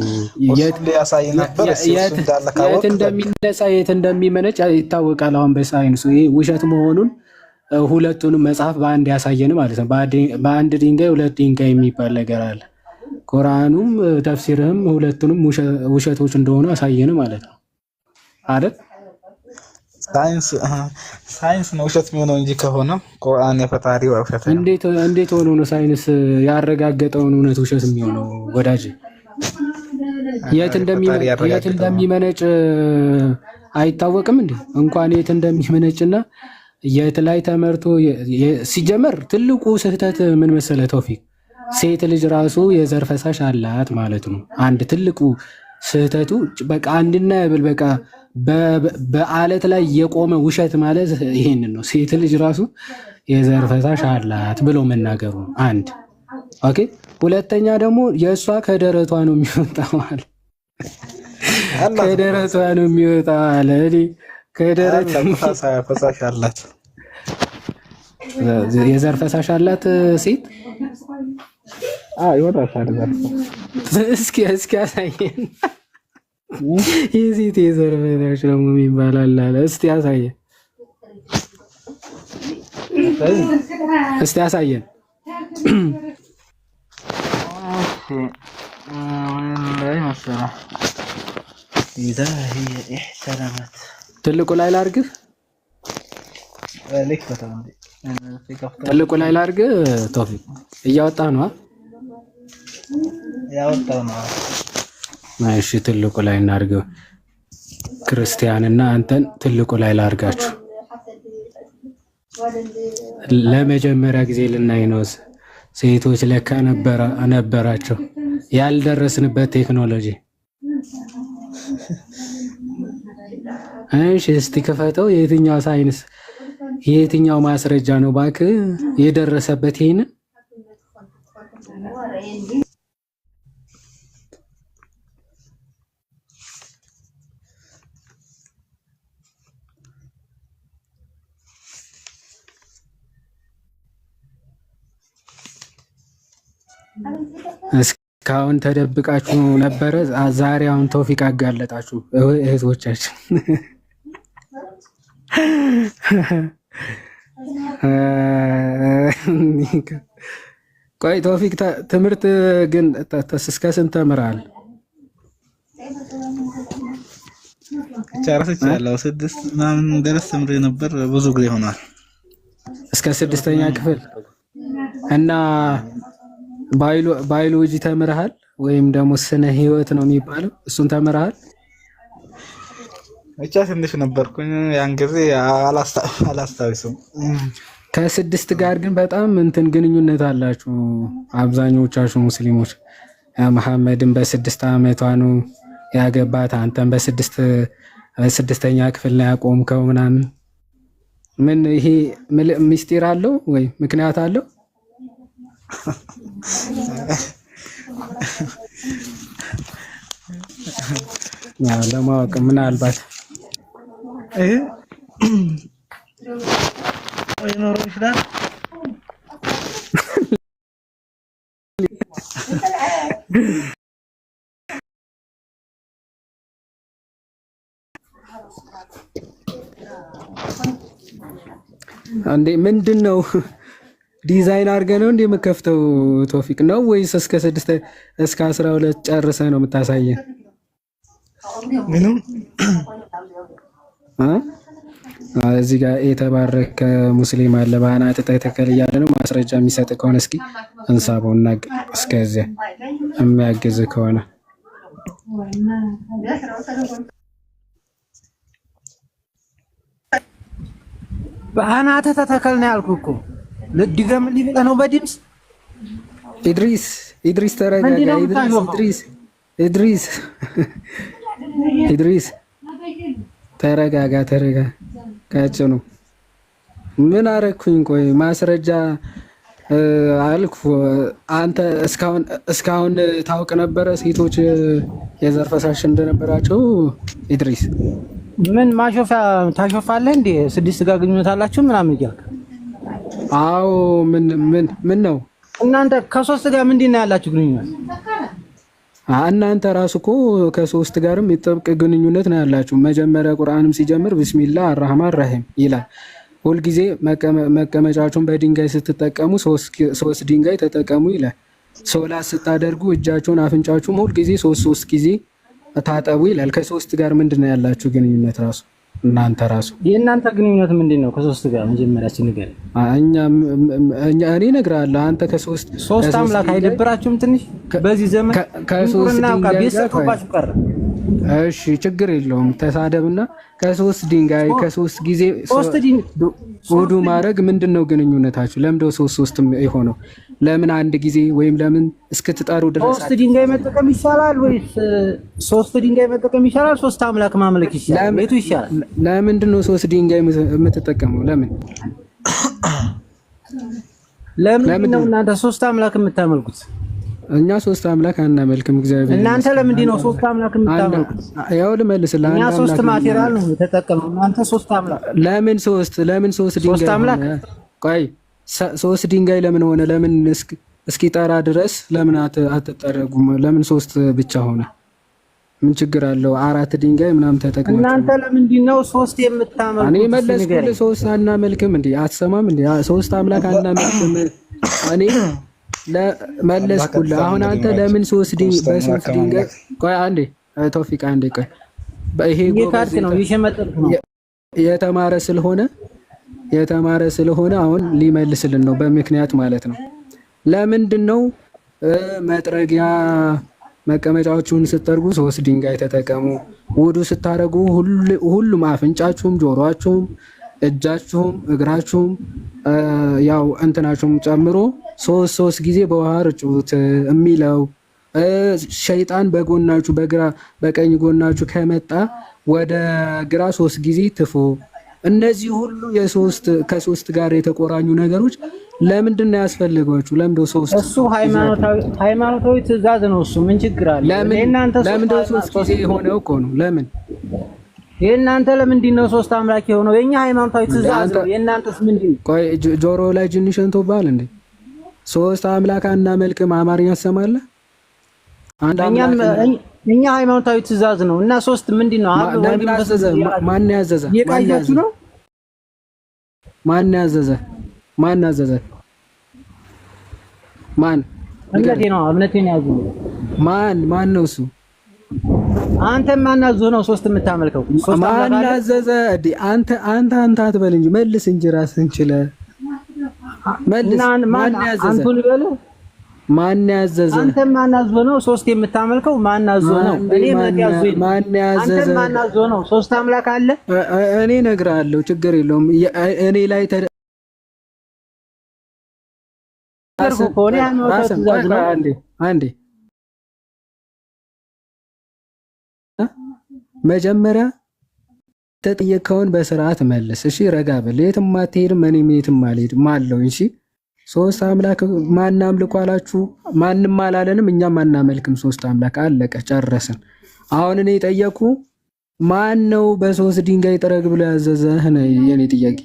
የት ሊያሳይ ነበር እሱ እንዳለ ካወቅ እንደሚነሳ የት እንደሚመነጭ ይታወቃል። አሁን በሳይንሱ ይሄ ውሸት መሆኑን ሁለቱንም መጽሐፍ በአንድ ያሳየን ማለት ነው። በአንድ ድንጋይ ሁለት ድንጋይ የሚባል ነገር አለ። ቁርአኑም ተፍሲርህም ሁለቱንም ውሸቶች እንደሆኑ አሳየን ማለት ነው አይደል? ሳይንስ ነው ውሸት የሚሆነው እንጂ ከሆነ ቁርአን የፈጣሪው ውሸት ነው። እንዴት ሆኖ ነው ሳይንስ ያረጋገጠውን እውነት ውሸት የሚሆነው? ወዳጅ የት እንደሚመነጭ አይታወቅም እንዴ? እንኳን የት እንደሚመነጭና የት ላይ ተመርቶ ሲጀመር ትልቁ ስህተት ምን መሰለ ተውፊቅ፣ ሴት ልጅ ራሱ የዘር ፈሳሽ አላት ማለት ነው። አንድ ትልቁ ስህተቱ በቃ አንድና ያብል በቃ በአለት ላይ የቆመ ውሸት ማለት ይሄንን ነው። ሴት ልጅ ራሱ የዘር ፈሳሽ አላት ብሎ መናገሩ አንድ። ኦኬ። ሁለተኛ ደግሞ የእሷ ከደረቷ ነው የሚወጣው ማለት ከደረቷ ነው የሚወጣው አለ። ከደረቷ ፈሳሽ አላት፣ የዘር ፈሳሽ አላት ሴት። ይወጣታል። እስኪ ያሳየን። የሴት የዘር ፈሳሽ ደግሞ ይባላል አለ። እስቲ ያሳየን፣ እስቲ ያሳየን። ትልቁ ላይ ላድርግህ፣ ትልቁ ላይ ላድርግህ። ቶፊቅ እያወጣህ ነው ያወጣው ነው። እሺ ትልቁ ላይ እናድርገው። ክርስቲያንና አንተን ትልቁ ላይ ላድርጋችሁ። ለመጀመሪያ ጊዜ ልናይ ነው። ሴቶች ለካ ነበራቸው ያልደረስንበት ቴክኖሎጂ። እሺ እስቲ ክፈተው። የትኛው ሳይንስ የትኛው ማስረጃ ነው እባክህ የደረሰበት ይሄንን? እስካሁን ተደብቃችሁ ነበረ። ዛሬ አሁን ተውፊቅ አጋለጣችሁ እህቶቻችን። ቆይ ተውፊቅ ትምህርት ግን እስከ ስንት ተምረሃል? ጨርሻለሁ። 6 ምናምን ድረስ ተምሬ ነበር። ብዙ ጊዜ ሆኗል። እስከ 6ኛ ክፍል እና ባዮሎጂ ተምረሃል ወይም ደግሞ ስነ ህይወት ነው የሚባለው? እሱን ተምረሃል? ብቻ ትንሽ ነበርኩኝ ያን ጊዜ አላስታውስም። ከ6 ጋር ግን በጣም እንትን ግንኙነት አላችሁ አብዛኞቻችሁ ሙስሊሞች። መሐመድን በ6 ዓመቷ ነው ያገባት፣ አንተን በ6ኛ ክፍል ላይ ያቆምከው ምናምን። ምን ይሄ ምስጢር አለው ወይ ምክንያት አለው? ለማወቅ ምናልባት ይኖር ይችላል። አንዴ ምንድን ነው ዲዛይን አድርገህ ነው እንደ የምከፍተው ቶፊቅ ነው ወይስ እስከ 6 እስከ 12 ጨርሰህ ነው የምታሳየን? ምንም እዚህ ጋር የተባረከ ሙስሊም አለ በአናት ተተከል እያለ ነው። ማስረጃ የሚሰጥ ከሆነ እስኪ እንሳበው እና እስከዚያ የሚያግዝ ከሆነ በአናት ተተከል ነው ያልኩህ እኮ ለድገም ሊበላ ነው በድምጽ ኢድሪስ ተረጋጋ። ኢድሪስ ተረጋጋ። ካጭኑ ምን አረኩኝ? ቆይ ማስረጃ አልኩ። አንተ እስካሁን ታውቅ ነበረ ሴቶች የዘር ፈሳሽ እንደነበራቸው? ኢድሪስ ምን ማሾፊያ ታሾፋለህ እንዴ? 6 ጋር ግንኙነት አላችሁ ምናምን እያልክ? አዎ ምን ነው እናንተ ከሶስት ጋር ምንድን ነው ያላችሁ ግንኙነት? እናንተ ራሱ እኮ ከሶስት ጋርም የጥብቅ ግንኙነት ነው ያላችሁ። መጀመሪያ ቁርአንም ሲጀምር ቢስሚላህ አርራህማን ራሂም ይላል። ሁልጊዜ መቀመጫችሁን በድንጋይ ስትጠቀሙ ሶስት ድንጋይ ተጠቀሙ ይላል። ሶላት ስታደርጉ እጃችሁን አፍንጫችሁም ሁልጊዜ ሶስት ጊዜ ታጠቡ ይላል። ከሶስት ጋር ምንድን ነው ያላችሁ ግንኙነት ራሱ? እናንተ ራሱ የእናንተ ግንኙነት ምንድን ነው ከሶስት ጋር? መጀመሪያችን ንገረኝ። እኔ እነግርሃለሁ። አንተ ሶስት አምላክ አይደብራችሁም? ትንሽ በዚህ ዘመን ከሶስት ድንጋይ ቤተሰቦቻችሁ ቀረ። እሺ ችግር የለውም ተሳደብና ከሶስት ድንጋይ ከሶስት ጊዜ ውዱ ማድረግ ምንድነው ግንኙነታችሁ? ለምንድነው ሶስት የሆነው? ለምን አንድ ጊዜ ወይም ለምን እስክትጠሩ ድረስ? ሶስት ድንጋይ መጠቀም ይሻላል ወይስ ሶስት ድንጋይ መጠቀም ይሻላል? ሶስት አምላክ ማምለክ ይሻላል? የቱ ይሻላል? ለምንድነው ሶስት ድንጋይ የምትጠቀመው? ለምን ነው እናንተ ሶስት አምላክ የምታመልኩት? እኛ ሶስት አምላክ አናመልክም። እግዚአብሔር እናንተ ለምንድን ነው ሶስት አምላክ የምታመልኩት? ያው ልመልስልህ። እኛ ሶስት ማቴሪያል ነው የተጠቀመው። እናንተ ሶስት አምላክ ለምን ሶስት ድንጋይ አምላክ? ቆይ ሶስት ድንጋይ ለምን ሆነ? ለምን እስኪጠራ ድረስ ለምን አትጠረጉም? ለምን ሶስት ብቻ ሆነ? ምን ችግር አለው? አራት ድንጋይ ምናምን ተጠቅመው እናንተ ለምንድን ነው ሶስት የምታመልኩት? እኔ መለስኩልህ። ሶስት አናመልክም እንዴ? አትሰማም እንዴ? ሶስት አምላክ አናመልክም እኔ መለስኩልህ። አሁን አንተ ለምን ሶስት ድንጋይ? ቆይ አንዴ ተውፊቅ አንዴ ቆይ። ይሄ ጎበዝ ነው ይሸመጥልክ ነው የተማረ ስለሆነ አሁን ሊመልስልን ነው በምክንያት ማለት ነው። ለምንድን ነው መጥረጊያ መቀመጫዎቹን ስትጠርጉ ሶስት ድንጋይ ተጠቀሙ። ውዱ ስታረጉ ሁሉም አፍንጫችሁም፣ ጆሮአችሁም፣ እጃችሁም፣ እግራችሁም ያው እንትናችሁም ጨምሮ ሶስት ጊዜ በውሃ ርጩት የሚለው ሸይጣን በጎናችሁ በቀኝ ጎናችሁ ከመጣ ወደ ግራ ሶስት ጊዜ ትፉ። እነዚህ ሁሉ ከሶስት ጋር የተቆራኙ ነገሮች ለምንድን ነው ያስፈልጓችሁ? ለምንድነው ሶስት? እሱ ሃይማኖታዊ ትእዛዝ ነው። እሱ ምን ችግር አለ? ለምንድነው ሶስት ጊዜ የሆነው እኮ ነው። ለምን የእናንተ ለምንድን ነው ሶስት አምላክ የሆነው? የኛ ሃይማኖታዊ ትእዛዝ ነው። የእናንተስ ምንድን ነው? ቆይ ጆሮ ላይ ጅን ሸንቶብሃል እንዴ? ሶስት አምላክ አናመልክም አማርኛ ትሰማለህ? እኛ ሃይማኖታዊ ትእዛዝ ነው እና ሶስት ምንድን ነው? ማን ያዘዘ? ማን ያዘዘ? እምነቴን ያዙ። ማን ነው እሱ? አንተ ማን አዞ ነው ሶስት የምታመልከው? ማን ያዘዘ? አንተ አትበል እንጂ መልስ እንጂ ራስህን ችለህ መልስ። ማን ያዘዘ? ማን ያዘዘ? አንተ ማን አዞ ነው ሶስት የምታመልከው? ማን አዞ ነው? እኔ ማን ያዘዘ? አንተ ማን አዞ ነው? ሶስት አምላክ አለ። እኔ እነግርሃለሁ፣ ችግር የለውም። እኔ ላይ አንዴ መጀመሪያ ተጠየቀውን በስርዓት መልስ። እሺ ረጋ በል። የትም አትሄድም፣ እኔም የትም አልሄድም አለው። እሺ ሶስት አምላክ ማን አምልኩ አላችሁ? ማንም አላለንም፣ እኛም አናመልክም። ሶስት አምላክ አለቀ፣ ጨረስን። አሁን እኔ ጠየቁ ማን ነው በሶስት ድንጋይ ጥረግ ብሎ ያዘዘህ ነው የኔ ጥያቄ።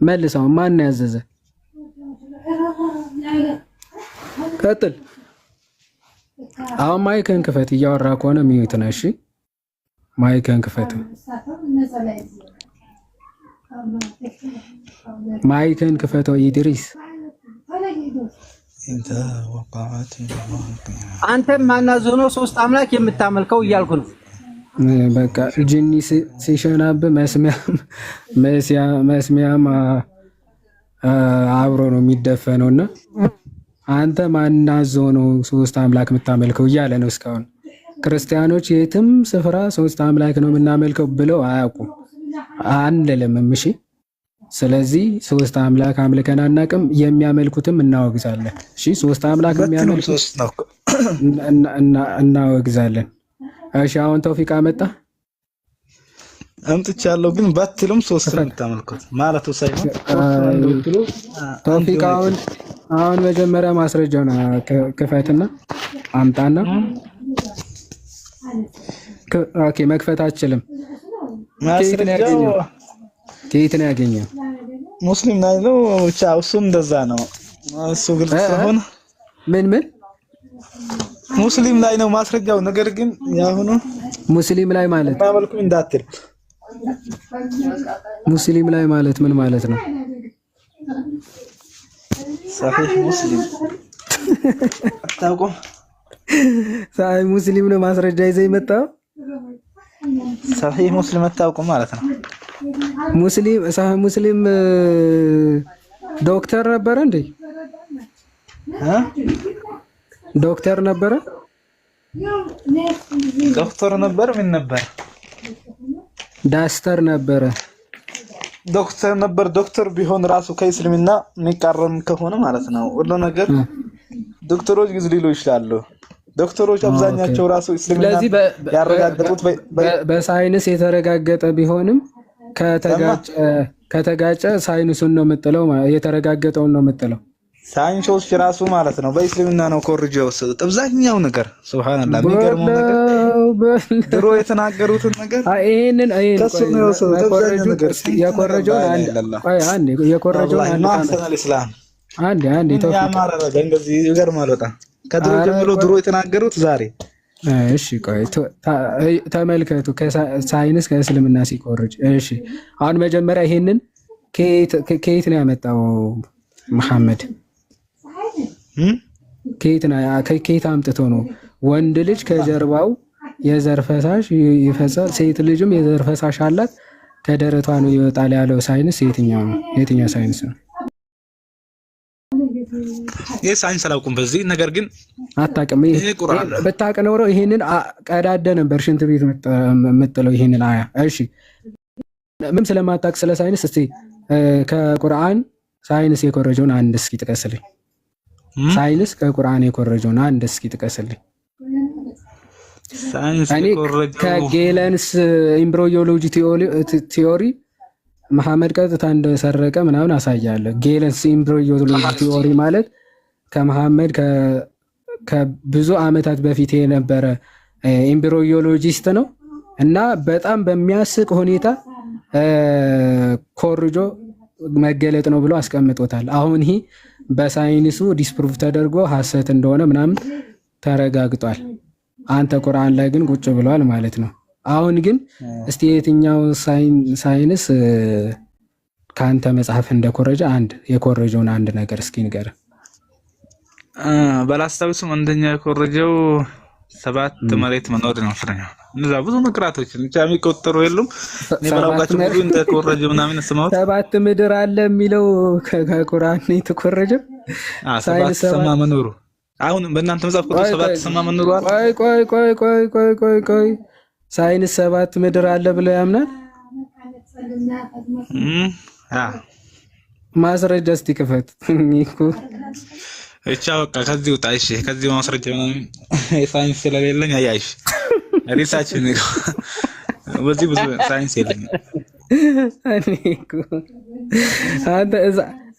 መልሰው ማን ነው ያዘዘ? ቀጥል። አሁን ማይክን ክፈት። እያወራ ከሆነ ሚዩት ነው። እሺ ማይክን ክፈት። ማይክን ክፈተው ኢድሪስ። አንተ ማናዞ ነው ሶስት አምላክ የምታመልከው እያልኩ ነው። በቃ ጂኒ ሲሸናብ መስሚያም አብሮ ነው የሚደፈነውና አንተ ማናዞ ነው ሶስት አምላክ የምታመልከው እያለ ነው። እስካሁን ክርስቲያኖች የትም ስፍራ ሶስት አምላክ ነው የምናመልከው ብለው አያውቁም አንልም። እሺ ስለዚህ ሶስት አምላክ አምልከን አናውቅም፣ የሚያመልኩትም እናወግዛለን። እሺ ሶስት አምላክ የሚያመልኩት እናወግዛለን። እሺ አሁን ተውፊቅ አመጣ አምጥቻለሁ፣ ግን ባትሉም ሶስት ነው የምታመልኩት ማለቱ ሳይሆን ተውፊቅ አሁን መጀመሪያ ማስረጃውን ክፈትና አምጣና። ኦኬ መክፈት አትችልም። ከየት ነው ያገኘው? ሙስሊም ላይ ነው ብቻ እሱ እንደዛ ነው። እሱ ግልጽ ስለሆነ ምን ሙስሊም ላይ ነው ማስረጃው። ነገር ግን ያሁኑ ሙስሊም ላይ ማለት ማመልኩም እንዳትል ሙስሊም ላይ ማለት ምን ማለት ነው? ሰሒህ ሙስሊም አታውቁም? ሰሒህ ሙስሊም ነው ማስረጃ ይዘህ የመጣው? ሰሒህ ሙስሊም አታውቁም ማለት ነው። ሙስሊም ሰሒህ ሙስሊም ዶክተር ነበረ እንዴ? ዶክተር ነበረ? ዶክተር ነበር? ምን ነበር? ዳስተር ነበረ። ዶክተር ነበር። ዶክተር ቢሆን ራሱ ከእስልምና የሚቃረም ከሆነ ማለት ነው ሁሉ ነገር ዶክተሮች ግዝ ሊሉ ይችላሉ። ዶክተሮች አብዛኛቸው ራሱ እስልምና ያረጋገጡት በሳይንስ የተረጋገጠ ቢሆንም ከተጋጨ ሳይንሱን ነው የምጥለው፣ የተረጋገጠውን ነው የምጥለው። ሳይንሶች ራሱ ማለት ነው በእስልምና ነው ኮርጀው ወሰዱት አብዛኛው ነገር። ሱብሃንአላህ የሚገርመው ነገር ድሮ የተናገሩትን ነገር ይሄንን ከሱ ነው የወሰዱት አብዛኛው ነገር። የኮረጀውን አንድ ያማረረ እንደዚህ ይገርማል በጣም ከድሮ ጀምሮ ድሮ የተናገሩት ዛሬ። እሺ ቆይ ተመልከቱ፣ ከሳይንስ ከእስልምና ሲኮርጅ። እሺ አሁን መጀመሪያ ይሄንን ከየት ነው ያመጣው መሐመድ? ከየት አምጥቶ ነው? ወንድ ልጅ ከጀርባው የዘር ፈሳሽ ይፈሳል፣ ሴት ልጅም የዘር ፈሳሽ አላት ከደረቷ ነው ይወጣል ያለው ሳይንስ የትኛው ነው? የትኛው ሳይንስ ነው? ይሄ ሳይንስ አላውቅም በዚህ ነገር ግን አታውቅም። ብታውቅ ኖሮ ይሄንን ቀዳደ ነበር ሽንት ቤት የምጥለው ይሄንን አያ። እሺ ምንም ስለማታውቅ ስለ ሳይንስ እስቲ ከቁርአን ሳይንስ የኮረጀውን አንድ እስኪ ጥቀስልኝ። ሳይንስ ከቁርአን የኮረጀውን አንድ እስኪ ጥቀስልኝ። ሳይንስ የኮረጀው ከጌለንስ ኤምብሪዮሎጂ ቲዮሪ መሐመድ ቀጥታ እንደሰረቀ ምናምን አሳያለሁ። ጌለንስ ኤምብሪዮሎጂ ቲዮሪ ማለት ከመሐመድ ከብዙ ዓመታት በፊት የነበረ ኤምብሪዮሎጂስት ነው እና በጣም በሚያስቅ ሁኔታ ኮርጆ መገለጥ ነው ብሎ አስቀምጦታል። አሁን ይሄ በሳይንሱ ዲስፕሩቭ ተደርጎ ሐሰት እንደሆነ ምናምን ተረጋግጧል። አንተ ቁርአን ላይ ግን ቁጭ ብሏል ማለት ነው። አሁን ግን እስቲ የትኛው ሳይንስ ካንተ መጽሐፍ እንደኮረጀ አንድ የኮረጀውን አንድ ነገር እስኪ ንገር። ባላስታውስም አንደኛ የኮረጀው 7 መሬት መኖር ነው ፍረኛ እነዛ ብዙ ምክራቶች ብቻ የሚቆጠሩ የሉም። ለባላውቃቸው ብዙ እንደኮረጀ ምናምን ስማው 7 ምድር አለ የሚለው ከቁርአን ነው የተኮረጀው። ሳይንስ ሰማ መኖሩ አሁን በእናንተ መጽሐፍ ቁጥር 7 ሰማ መኖሩ አለ። ቆይ ሳይንስ 7 ምድር አለ ብሎ ያምናል? ማስረጃ እስቲ ክፈት እኮ እቻ በቃ ከዚህ ወጣ። እሺ ከዚህ ማስረጃ ምናምን ሳይንስ ስለሌለኝ አያይሽ ሪሰርች ነው በዚህ ብዙ ሳይንስ የለኝም። አንተ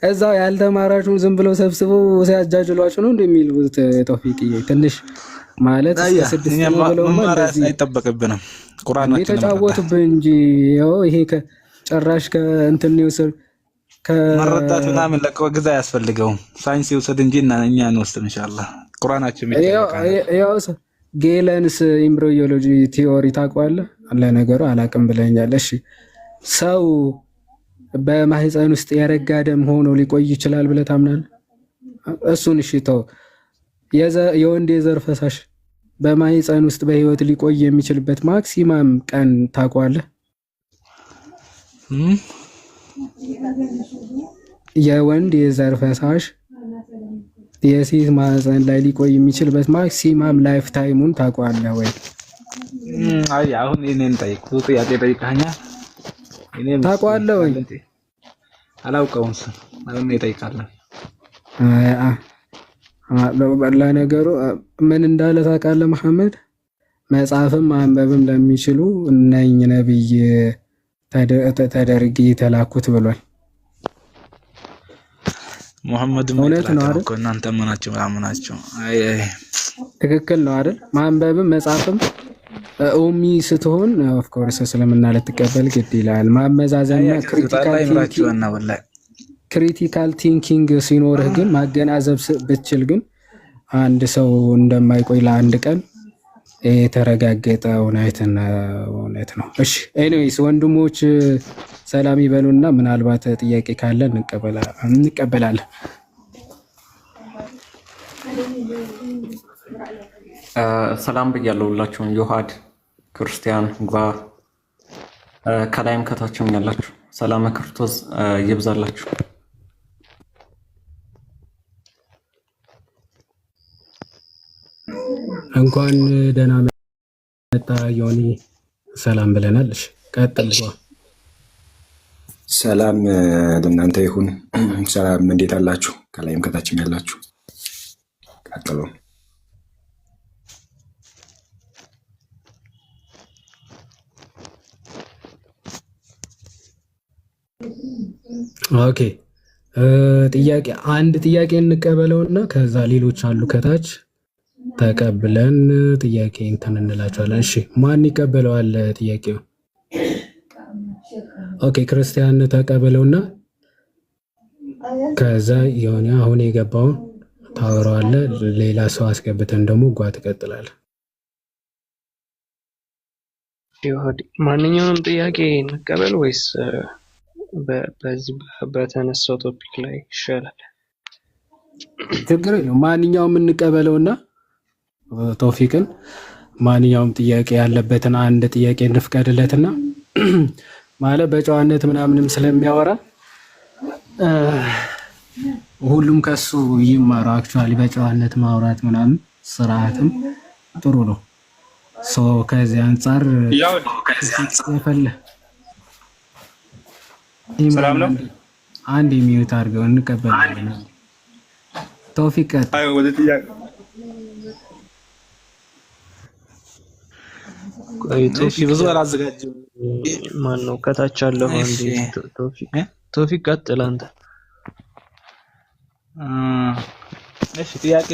እዛው ያልተማራችሁ ዝም ብለው ሰብስበው ሲያጃጅሏችሁ ነው እንደሚሉት ተውፊቅዬ ትንሽ ማለት ስድስት ነው ብለው ማለት አይጠበቅብንም። ቁርአን የተጫወቱብህ እንጂ ያው ይሄ ከጨራሽ ከእንትን ነው ሰር ከመረዳት ምናምን ለቀወግዛ ያስፈልገው ሳይንስ ይወሰድ እንጂ እና እኛ እንወስድ ኢንሻአላህ ቁርአናችን ያው ጌለንስ ኤምብሪዮሎጂ ቲዮሪ ታውቀዋለህ? ለነገሩ አላውቅም ብለኛል። እሺ ሰው በማህፀን ውስጥ የረጋ ደም ሆኖ ሊቆይ ይችላል ብለህ ታምናለህ? እሱን እሺ ተው። የወንድ የዘር ፈሳሽ በማህፀን ውስጥ በህይወት ሊቆይ የሚችልበት ማክሲማም ቀን ታውቀዋለህ? የወንድ የዘር ፈሳሽ የሴት ማህፀን ላይ ሊቆይ የሚችልበት ማክሲማም ላይፍ ታይሙን ታውቀዋለህ ወይ? አይ አሁን እኔን ጠይቅ ጥያቄ ጠይቀኸኛል። እኔም ታውቀዋለህ ወይ? አላውቀውም። አሁን እጠይቃለሁ። ለነገሩ ምን እንዳለ ታውቃለህ መሐመድ? መጽሐፍም ማንበብም ለሚችሉ ነኝ ነብይ ተደርጌ የተላኩት ብሏል። ሙሐመድ ማለት ነው አይደል? እናንተ ማናችሁ ማናችሁ? አይ ትክክል ነው አይደል? ማንበብም መጽሐፍም ኡሚ ስትሆን ኦፍ ኮርስ ስለምና ልትቀበል ግድ ይላል። ማመዛዘንና ክሪቲካል ቲንኪንግ ክሪቲካል ቲንኪንግ ሲኖርህ ግን ማገናዘብ ብትችል ግን አንድ ሰው እንደማይቆይ ለአንድ ቀን የተረጋገጠ እውነት ነው። እሺ ኤኒዌይስ ወንድሞች ሰላም ይበሉና ምናልባት ጥያቄ ካለ እንቀበላለን። ሰላም ብያለሁ ሁላችሁም። ዮሐድ ክርስቲያን ጓ ከላይም ከታችም ያላችሁ ሰላም ክርስቶስ ይብዛላችሁ። እንኳን ደህና መጣ ዮኒ፣ ሰላም ብለናል። እሺ ቀጥል። ሰላም ለእናንተ ይሁን። ሰላም እንዴት አላችሁ? ከላይም ከታችም ያላችሁ ቀጥሉ። ኦኬ አንድ ጥያቄ እንቀበለውና ከዛ ሌሎች አሉ ከታች ተቀብለን ጥያቄ እንትን እንላቸዋለን። እሺ ማን ይቀበለዋል ጥያቄው? ኦኬ ክርስቲያን ተቀበለውና ከዛ የሆነ አሁን የገባውን ታወራዋለህ። ሌላ ሰው አስገብተን ደግሞ ጓ ትቀጥላለህ። ማንኛውንም ጥያቄ እንቀበል ወይስ በዚህ በተነሳው ቶፒክ ላይ ይሻላል? ችግር የለውም። ማንኛውም እንቀበለውና ቶፊቅን ማንኛውም ጥያቄ ያለበትን አንድ ጥያቄ እንፍቀድለትና ማለት በጨዋነት ምናምንም ስለሚያወራ ሁሉም ከሱ ይማሩ። አክቹአሊ በጨዋነት ማውራት ምናምን ስርዓትም ጥሩ ነው። ከዚህ አንጻር ይፈለ ሰላም ነው። አንድ የሚዩት አድርገው እንቀበላለን። ቶፊቅ ወደ ጥያቄ ብዙ አላዘጋጀም። ማን ነው ከታች ያለው? አንዴ ቶፊቅ ቀጥል አንተ። እሺ ጥያቄ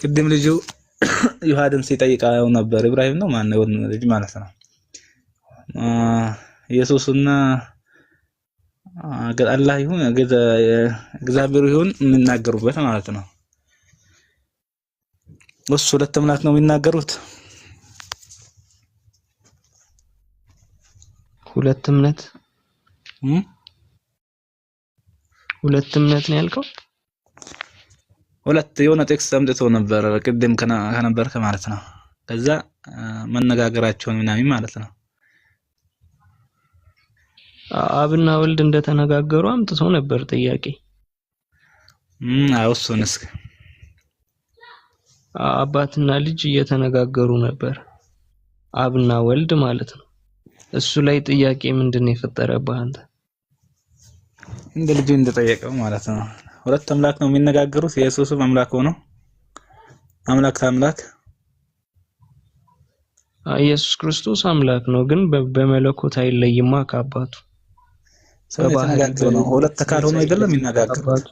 ቅድም ልጁ ዮሐድን ሲጠይቀው ነበር። ኢብራሂም ነው ማን ነው ልጅ ማለት ነው። ኢየሱስና አላህ ይሁን እግዚአብሔር ይሁን የሚናገሩበት ማለት ነው። እሱ ሁለት አምላክ ነው የሚናገሩት። ሁለት እምነት ነው ያልከው? ሁለት የሆነ ቴክስት አምጥቶ ነበር ቅድም ከነበርከ ማለት ነው። ከዛ መነጋገራቸውን ምናምን ማለት ነው። አብና ወልድ እንደተነጋገሩ አምጥቶ ነበር ጥያቄ። እሱን እስኪ አባትና ልጅ እየተነጋገሩ ነበር፣ አብና ወልድ ማለት ነው። እሱ ላይ ጥያቄ ምንድነው የፈጠረብህ አንተ? እንደ ልጁ እንደጠየቀው ማለት ነው። ሁለት አምላክ ነው የሚነጋገሩት። ኢየሱስም አምላክ ሆኖ አምላክ ታምላክ ኢየሱስ ክርስቶስ አምላክ ነው፣ ግን በመለኮት አይለይማ ከአባቱ። ነው ሁለት አካል ሆኖ አይደለም የሚነጋገሩት።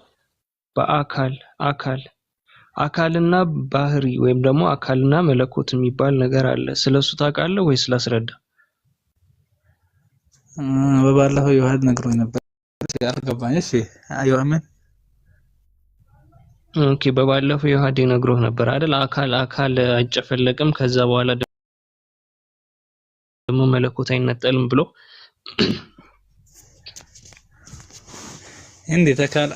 አካልና ባህሪ ወይም ደግሞ አካልና መለኮት የሚባል ነገር አለ። ስለሱ ታውቃለህ ወይስ ላስረዳ? በባለፈው ዮሐድ ነግሮኝ ነበር ያልገባኝ። እሺ ዮሐን ኦኬ፣ በባለፈው ዮሐድ ነግሮህ ነበር አይደል? አካል አይጨፈለቅም፣ ከዛ በኋላ ደግሞ መለኮት አይነጠልም ብሎ እንዴት አካል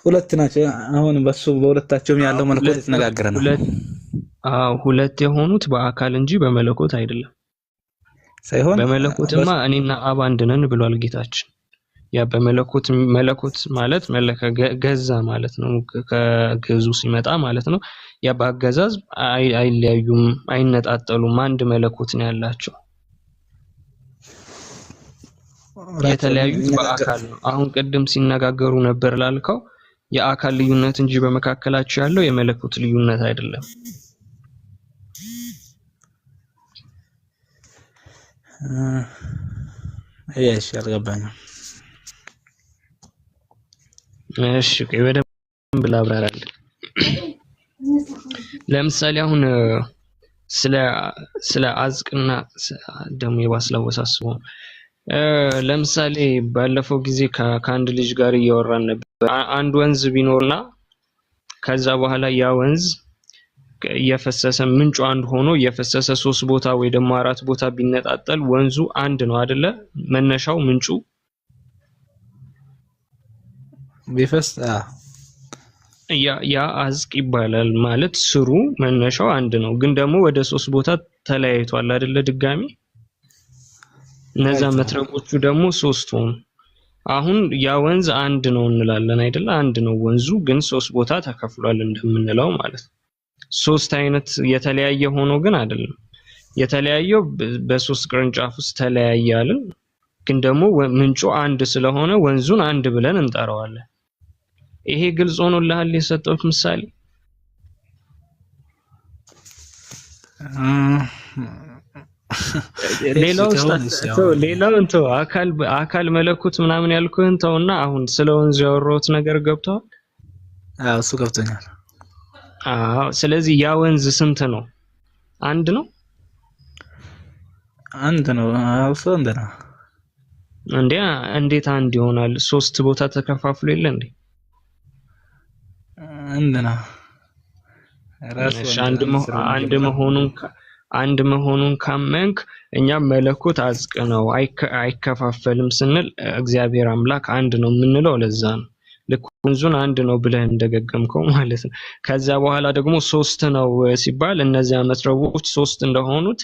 ሁለት ናቸው። አሁን በሱ በሁለታቸውም ያለው መለኮት የተነጋገረ ነው። ሁለት የሆኑት በአካል እንጂ በመለኮት አይደለም። ሳይሆን በመለኮትማ እኔና አብ አንድ ነን ብሏል ጌታችን። ያ በመለኮት መለኮት ማለት ገዛ ማለት ነው፣ ከግዙ ሲመጣ ማለት ነው። ያ በአገዛዝ አይለያዩም፣ አይነጣጠሉም፣ አንድ መለኮት ነው ያላቸው። የተለያዩት በአካል ነው። አሁን ቅድም ሲነጋገሩ ነበር ላልከው የአካል ልዩነት እንጂ በመካከላቸው ያለው የመለኮት ልዩነት አይደለም። እሺ አልገባኝም። እሺ በደንብ ላብራራለሁ። ለምሳሌ አሁን ስለ አዝቅና ደግሞ የባስላው ወሳስበው ለምሳሌ ባለፈው ጊዜ ከአንድ ልጅ ጋር እያወራን ነበር። አንድ ወንዝ ቢኖርና ከዛ በኋላ ያ ወንዝ እየፈሰሰ ምንጩ አንድ ሆኖ እየፈሰሰ 3 ቦታ ወይ ደግሞ 4 ቦታ ቢነጣጠል ወንዙ አንድ ነው አይደለ? መነሻው ምንጩ ቢፈስ ያ አዝቅ ይባላል። ማለት ስሩ መነሻው አንድ ነው፣ ግን ደግሞ ወደ 3 ቦታ ተለያይቷል አይደለ? ድጋሚ እነዛ መትረቆቹ ደግሞ 3 ሆኑ። አሁን ያ ወንዝ አንድ ነው እንላለን አይደለ? አንድ ነው ወንዙ፣ ግን 3 ቦታ ተከፍሏል እንደምንለው ማለት ነው። 3 አይነት የተለያየ ሆኖ ግን አይደለም። የተለያየው በ3 ቅርንጫፍ ውስጥ ተለያያልን፣ ግን ደግሞ ምንጩ አንድ ስለሆነ ወንዙን አንድ ብለን እንጠራዋለን። ይሄ ግልጽ ሆኖልሃል የሰጠሁት ምሳሌ? ሌላው እንተው አካል መለኮት ምናምን ያልኩህን ተውና አሁን ስለ ወንዙ ያወራሁት ነገር ገብቷል? አዎ እሱ ገብቶኛል። ስለዚህ ያ ወንዝ ስንት ነው? አንድ ነው? አንድ ነው። እሱ አንድ ነው። እንዴት አንድ ይሆናል? 3 ቦታ ተከፋፍሎ የለ እንዴ? አንድ ነው። አንድ መሆኑን ካመንክ እኛም መለኮት አዝቅ ነው አይከፋፈልም ስንል እግዚአብሔር አምላክ አንድ ነው የምንለው ለዛ ነው። ልክ ወንዙን አንድ ነው ብለህ እንደገገምከው ማለት ነው። ከዛ በኋላ ደግሞ 3 ነው ሲባል እነዚያ መትረቦች 3 እንደሆኑት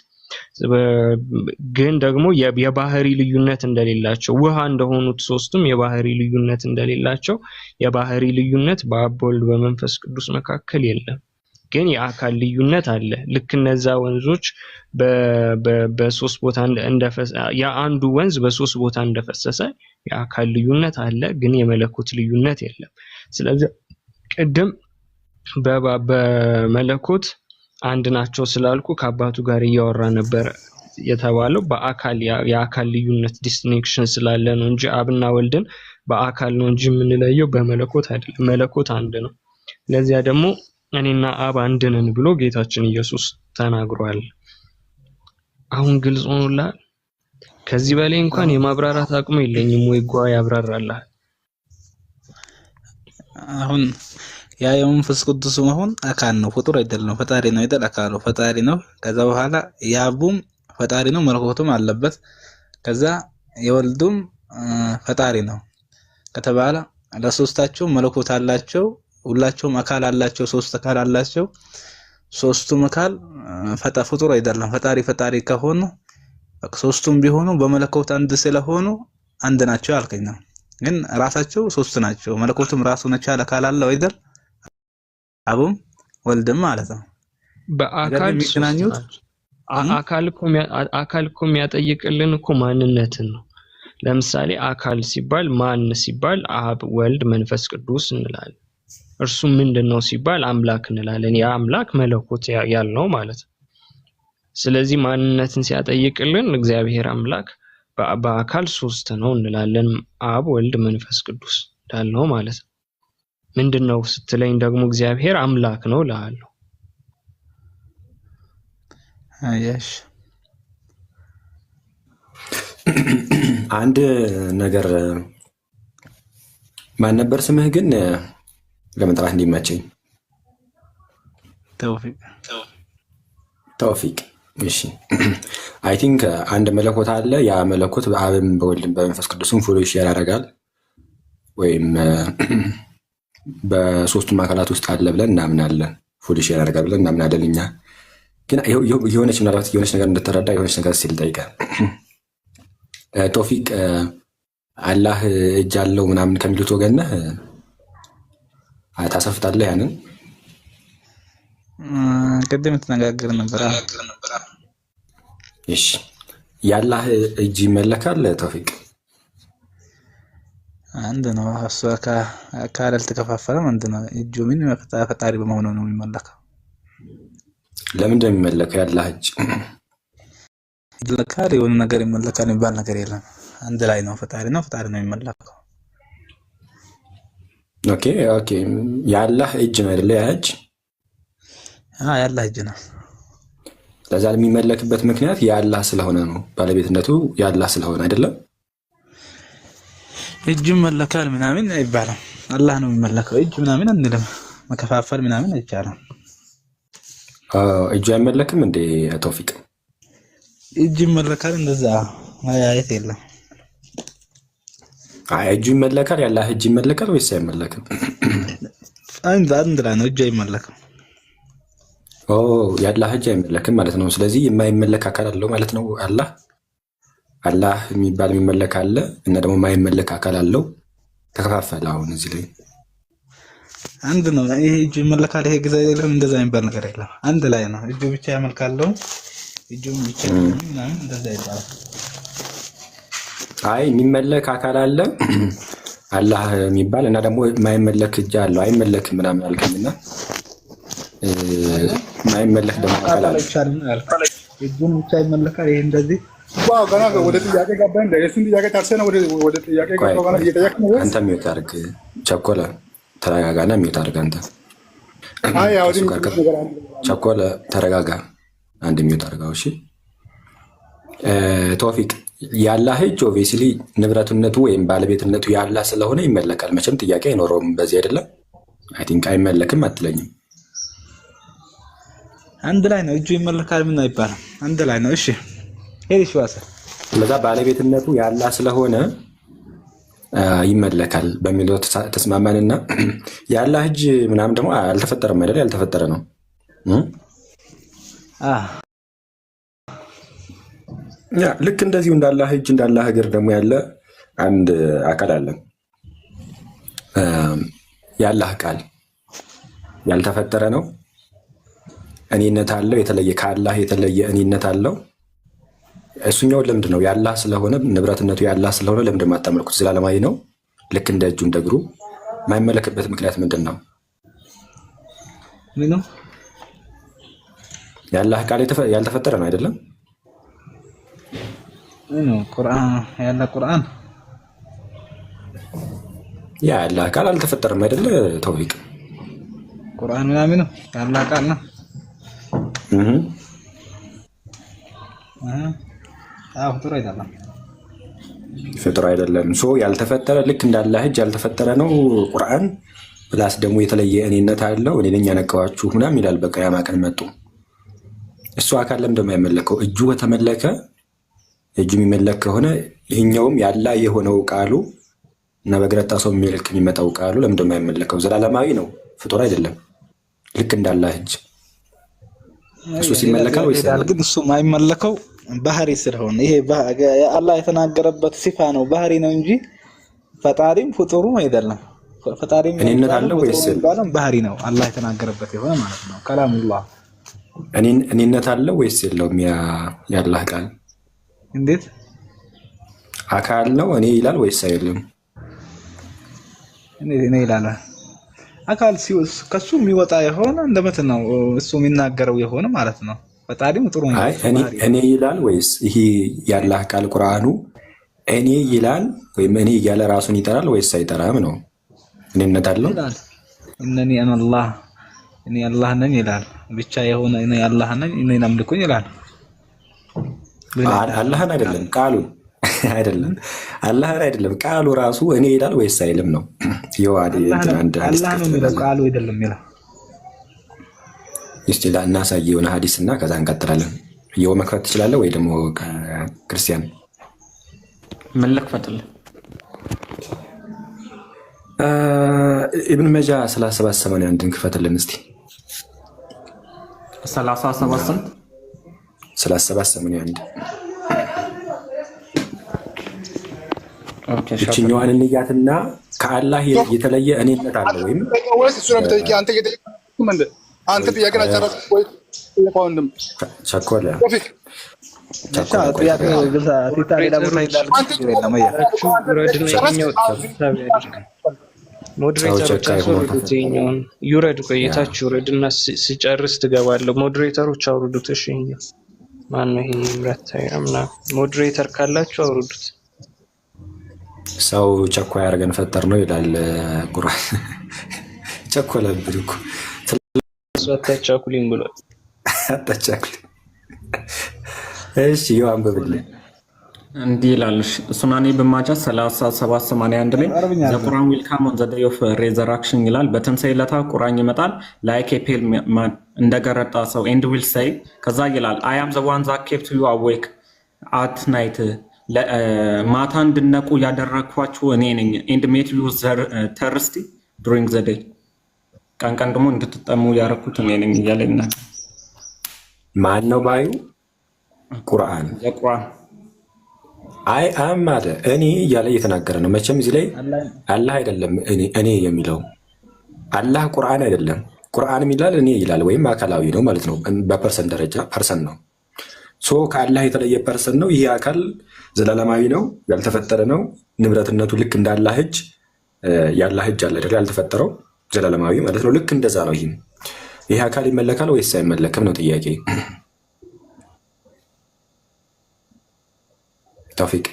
ግን ደግሞ የባህሪ ልዩነት እንደሌላቸው ውሃ እንደሆኑት 3ቱም የባህሪ ልዩነት እንደሌላቸው የባህሪ ልዩነት በአብ በወልድ በመንፈስ ቅዱስ መካከል የለም። ግን የአካል ልዩነት አለ። ልክ እነዛ ወንዞች በ3 ቦታ አንዱ ወንዝ በ3 ቦታ እንደፈሰሰ የአካል ልዩነት አለ፣ ግን የመለኮት ልዩነት የለም። ስለዚህ ቅድም በመለኮት አንድ ናቸው ስላልኩ ከአባቱ ጋር እያወራ ነበር የተባለው በአካል የአካል ልዩነት ዲስቲንክሽን ስላለ ነው እንጂ አብና ወልድን በአካል ነው እንጂ የምንለየው በመለኮት አይደለም። መለኮት አንድ ነው። ለዚያ ደግሞ እኔና አብ አንድ ነን ብሎ ጌታችን ኢየሱስ ተናግሯል። አሁን ግልጽ ሆኖልሃል? ከዚህ በላይ እንኳን የማብራራት አቅሙ የለኝም። ወይ ጓ ያብራራልሃል። አሁን ያ የመንፈስ ቅዱስ መሆን አካል ነው፣ ፍጡር አይደለም። ፈጣሪ ነው አይደል? አካል ነው፣ ፈጣሪ ነው። ከዛ በኋላ የአቡም ፈጣሪ ነው፣ መለኮቱም አለበት። ከዛ የወልዱም ፈጣሪ ነው ከተባለ ለሶስታቸው መለኮት አላቸው፣ ሁላቸውም አካል አላቸው፣ 3 አካል አላቸው። 3ቱም አካል ፍጡር አይደለም። ፈጣሪ ከሆኑ 3ቱም ቢሆኑ በመለኮት አንድ ስለሆኑ አንድ ናቸው አልከኝ ነው። ግን ራሳቸው 3 ናቸው። መለኮቱም ራሱን የቻለ አካል አለው አይደል? አቡም ወልድም ማለት ነው። በአካል የሚገናኙት አካል እኮ የሚያጠይቅልን እኮ ማንነትን ነው። ለምሳሌ አካል ሲባል ማን ሲባል አብ ወልድ መንፈስ ቅዱስ እንላለን። እርሱ ምንድነው ሲባል አምላክ እንላለን። ያ አምላክ መለኮት ያልነው ማለት ነው። ስለዚህ ማንነትን ሲያጠይቅልን እግዚአብሔር አምላክ በአካል 3 ነው እንላለን። አብ ወልድ መንፈስ ቅዱስ እንዳልነው ማለት ነው። ምንድነው ስትለኝ ደግሞ እግዚአብሔር አምላክ ነው እላለሁ። አያሽ አንድ ነገር ማን ነበር ስምህ ግን ለመጥራት እንዲመቸኝ? ተውፊቅ። እሺ አይ ቲንክ አንድ መለኮት አለ። ያ መለኮት በአብም በወልድም በመንፈስ ቅዱስም ፉል ሼር ያደርጋል ወይም በ3ቱም አካላት ውስጥ አለ ብለን እናምናለን። ፉል ሼር ያደርጋል ብለን እናምናለን። እኛ ግን ምናልባት የሆነች ነገር እንድትረዳ የሆነች ነገር ሲል ጠይቀህ ቶፊቅ አላህ እጅ አለው ምናምን ከሚሉት ወገን ነህ? ታሰፍታለህ? ያንን ቅድም ተነጋግረን ነበር። እሺ የአላህ እጅ ይመለካል ቶፊቅ? አንድ ነው። እሱ አካል አልተከፋፈለም። አንድ ነው። እጁ ምን ፈጣሪ በመሆኑ ነው የሚመለከው። ለምንድን ነው የሚመለከው የአላህ እጅ? ይመለካል የሆነ ነገር ይመለካል የሚባል ነገር የለም። አንድ ላይ ነው። ፈጣሪ ነው የሚመለከው። ኦኬ የአላህ እጅ ነው አይደለ? ያ እጅ የአላህ እጅ ነው። ለዛ የሚመለክበት ምክንያት የአላህ ስለሆነ ነው። ባለቤትነቱ የአላህ ስለሆነ አይደለም? እጅ ይመለካል ምናምን አይባልም። አላህ ነው የሚመለከው። እጅ ምናምን አንልም። መከፋፈል ምናምን አይቻልም። እጁ አይመለክም እንዴ ቶፊቅ? እጅ ይመለካል እንደዛ ማያየት የለም። እጁ ይመለካል፣ ያላህ እጅ ይመለካል ወይስ አይመለክም? አንድ ላይ ነው። እጅ አይመለክም። ያላህ እጅ አይመለክም ማለት ነው። ስለዚህ የማይመለክ አካል አለው ማለት ነው። አላህ የሚባል የሚመለክ አለ እና ደግሞ የማይመለክ አካል አለው። ተከፋፈለ። አሁን እዚህ ላይ አንድ ነው። ይሄ እጁ ይመለካል፣ ይሄ ግዛ የለም፣ እንደዛ የሚባል ነገር የለም። አንድ ላይ ነው። እጁ ብቻ ያመልካለው፣ እጁም ብቻ ምናምን እንደዛ ይባላል። የሚመለክ አካል አለ አላህ የሚባል እና ደግሞ የማይመለክ እጅ አለው። አይመለክም ምናምን አልከኝና የማይመለክ ደግሞ አካል አለ። እጁም ብቻ ይመለካል። ይሄ እንደዚህ ገና ወደ ጥያቄ ገባን። የእሱን ጥያቄ ታርሰና ወደ ጥያቄ ገባን። ገና እየጠየቅ ነው። አንተ ሚውት አድርግ፣ ቸኮለ ተረጋጋና ሚውት አድርግ። አንተ ቸኮለ ተረጋጋ፣ አንድ ሚውት አድርጋው። እሺ ቶፊቅ ያላህ እጅ ኦብቪየስሊ ንብረትነቱ ወይም ባለቤትነቱ ያላህ ስለሆነ ይመለካል። መቼም ጥያቄ አይኖረውም በዚህ አይደለም። አይ ቲንክ አይመለክም አትለኝም። አንድ ላይ ነው። እጁ ይመለካል ምን አይባልም። አንድ ላይ ነው። እሺ ሄሪሽ ዋሰ ለዛ ባለቤትነቱ ያላህ ስለሆነ ይመለካል በሚለው ተስማማንና ያላህ እጅ ምናምን ደግሞ አልተፈጠረም አይደል? ያልተፈጠረ ነው። ልክ እንደዚሁ እንዳላህ እጅ እንዳላህ እግር ደግሞ ያለ አንድ አካል አለ። ያላህ ቃል ያልተፈጠረ ነው። እኔነት አለው። የተለየ ከአላህ የተለየ እኔነት አለው። እሱኛው ለምንድን ነው? ያላህ ስለሆነ ንብረትነቱ ያላህ ስለሆነ ለምንድን ነው የማታመልኩት? ዘላለማዊ ነው። ልክ እንደ እጁ እንደ እግሩ የማይመለክበት ምክንያት ምንድን ነው? ምኑ ያላህ ቃል ያልተፈጠረ ነው አይደለም? ቁርአን ያለ ቁርአን ያላህ ቃል አልተፈጠረም አይደለ? ተውፊቅ ቁርአን ምናምን ያላህ ቃል ነው። ፍጡር አይደለም። ፍጡር አይደለም። ያልተፈጠረ ልክ እንዳላህ እጅ ያልተፈጠረ ነው ቁርአን። ፕላስ ደግሞ የተለየ እኔነት አለው። እኔ ነኝ ያነቀዋችሁ ምናምን ይላል። በቂያማ ቀን መጡ። እሱ አካል ለምን እንደማይመለከው? እጁ ከተመለከ እጁ የሚመለክ ከሆነ ይህኛውም ያላህ የሆነው ቃሉ እና በግረጣ ሰው የሚልክ የሚመጣው ቃሉ ለምን እንደማይመለከው? ዘላለማዊ ነው፣ ፍጡር አይደለም። ልክ እንዳላህ እጅ እሱ ሲመለካል ወይስ ግን እሱ የማይመለከው ባህሪ ስለሆነ ይሄ አላህ የተናገረበት ሲፋ ነው፣ ባህሪ ነው እንጂ ፈጣሪም ፍጡሩም አይደለም። ፈጣሪም እኔነት አለው ወይስ ባህሪ ነው? አላህ የተናገረበት የሆነ ማለት ነው። ከላሙላህ እኔነት አለው ወይስ የለውም? ያላህ ቃል እንዴት አካል ነው? እኔ ይላል ወይስ አይልም? እኔ ይላል። አካል ከሱ የሚወጣ የሆነ እንደመት ነው እሱ የሚናገረው የሆነ ማለት ነው። ፈጣሪም ጥሩ ነው። እኔ ይላል ወይስ ይሄ ያላህ ቃል ቁርአኑ እኔ ይላል ወይም እኔ እያለ ራሱን ይጠራል ወይስ አይጠራም ነው? እኔነት አለው። እነኒ አላህ እኔ አላህ ነኝ ይላል። ብቻ የሆነ እኔ አላህ ነኝ እኔን አምልኩኝ ይላል። አላህን አይደለም ቃሉን አይደለም አላህን አይደለም ቃሉ ራሱ እኔ ይላል ወይስ አይልም ነው? አላህ ነው የሚለው ቃሉ አይደለም ይላል። እስቲ እናሳይ የሆነ ሐዲስ እና ከዛ እንቀጥላለን። ይኸው መክፈት ትችላለህ ወይ ደግሞ ክርስቲያን መለክ ፈጥል ኢብኑ መጃ 3781 ክፈትልን እስቲ። 37 3781 እችኛዋን እንያትና ከአላህ የተለየ እኔነት አለ ወይም አንተ ጥያቄን አልጨረስኩም ወይ? ቸኮለ ዩረድ ቆይታች ዩረድና ሲጨርስ ትገባለህ። ሞዴሬተሮች አውርዱት። እሺ ማነው ይሄ ምረታይ አምና ሞዴሬተር ካላችሁ አውርዱት። ሰው ቸኮይ አድርገን ፈጠር ነው ይላል ቁርአን። ቸኮለብን እኮ አታቻኩልኝ ብሏል። አታቻኩልኝ። እሺ ይኸው አንብብልኝ። እንዲህ ይላል። ሱናኒ በማጃ 3781 ላይ አረብኛ ዘ አለ ቁርአን ዊል ካም ኦን ዘ ዴይ ኦፍ ሬዘራክሽን ይላል። በትንሣኤ ዕለት ቁርአን ይመጣል ላይክ ኤ ፔል ማን እንደገረጣ ሰው ኤንድ ዊል ሴይ ከዛ ይላል አይ አም ዘ ዋን ዛት ኬፕት ዩ አዌክ አት ናይት ማታ እንድነቁ ያደረግኳችሁ እኔ ነኝ። ኤንድ ሜድ ዩ ተርስቲ ዱሪንግ ዘ ዴይ ቀን ቀን ደግሞ እንድትጠሙ ያደረኩት እኔ ነኝ እያለ ይናል። ማን ነው ባዩ? ቁርአን ዘቁርአን አይ አም አለ እኔ እያለ እየተናገረ ነው። መቼም እዚህ ላይ አላህ አይደለም እኔ የሚለው አላህ ቁርአን አይደለም። ቁርአን ይላል እኔ ይላል፣ ወይም አካላዊ ነው ማለት ነው። በፐርሰን ደረጃ ፐርሰን ነው። ሶ ከአላህ የተለየ ፐርሰን ነው። ይሄ አካል ዘላለማዊ ነው፣ ያልተፈጠረ ነው። ንብረትነቱ ልክ እንዳላህ እጅ ያላህ እጅ አለ አይደል? ያልተፈጠረው ዘላለማዊ ማለት ነው። ልክ እንደዛ ነው። ይሄ አካል ይመለካል ወይስ አይመለክም ነው ጥያቄ። ተውፊቅ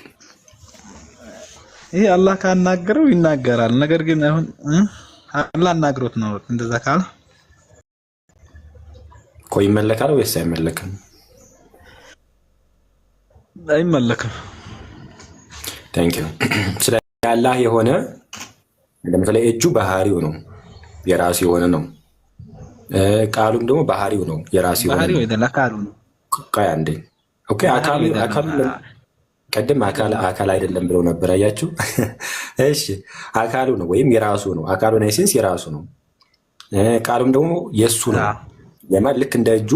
ይሄ አላህ ካናገረው ይናገራል። ነገር ግን አሁን አላህ አናግሮት ነው እንደዛ ካለ እኮ ይመለካል ወይስ አይመለክም? አይመለክም። ታንክ ዩ። ስለ አላህ የሆነ ለምሳሌ እጁ ባህሪው ነው፣ የራሱ የሆነ ነው። ቃሉም ደግሞ ባህሪው ነው፣ የራሱ የሆነ ባህሪው አይደለ ቃሉ ነው። ቆይ አንዴ። ኦኬ አካሉ ቀደም አካል አይደለም ብለው ነበር። አያችሁ? እሺ አካሉ ነው ወይም የራሱ ነው። አካሉ ነው ሴንስ የራሱ ነው። ቃሉም ደግሞ የሱ ነው። የማን ልክ እንደ እጁ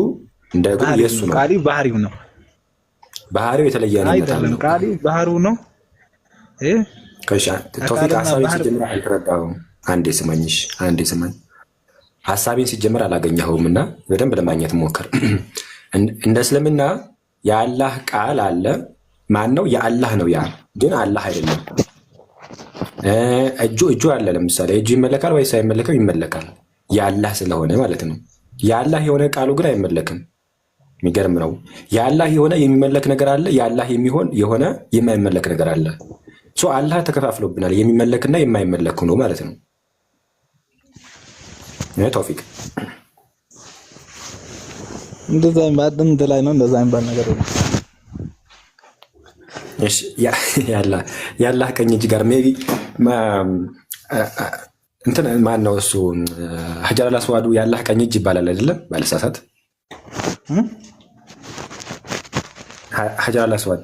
እንደ እግሩ የሱ ነው። ቃሉ ባህሪው ነው። ባህሪው የተለየ ነው አይደለም። ቃሉ ባህሪው ነው። ተውፊቅ ሀሳቤን ሲጀምር አልተረዳሁም። አንዴ ስማኝሽ፣ አንዴ ስማኝ። ሀሳቤን ሲጀምር አላገኘኸውም እና በደንብ ለማግኘት ሞክር። እንደ እስልምና የአላህ ቃል አለ። ማን ነው? የአላህ ነው። ያ ግን አላህ አይደለም። እጁ አለ። ለምሳሌ እጁ ይመለካል ወይስ አይመለክም? ይመለካል፣ የአላህ ስለሆነ ማለት ነው። የአላህ የሆነ ቃሉ ግን አይመለክም። የሚገርም ነው። የአላህ የሆነ የሚመለክ ነገር አለ፣ የአላህ የሚሆን የሆነ የማይመለክ ነገር አለ። አላህ ተከፋፍሎብናል፣ የሚመለክና የማይመለክ ነው ማለት ነው። ተውፊቅ እንደዛ እንደ ላይ ነው። እንደዛ የሚባል ነገር ነው። የአላህ ቀኝ እጅ ጋር ሜይ ቢ እንትን ማን ነው እሱ? ሀጀር አልአስዋዱ የአላህ ቀኝ እጅ ይባላል አይደለም? ባለሳሳት ሀጀር አልአስዋድ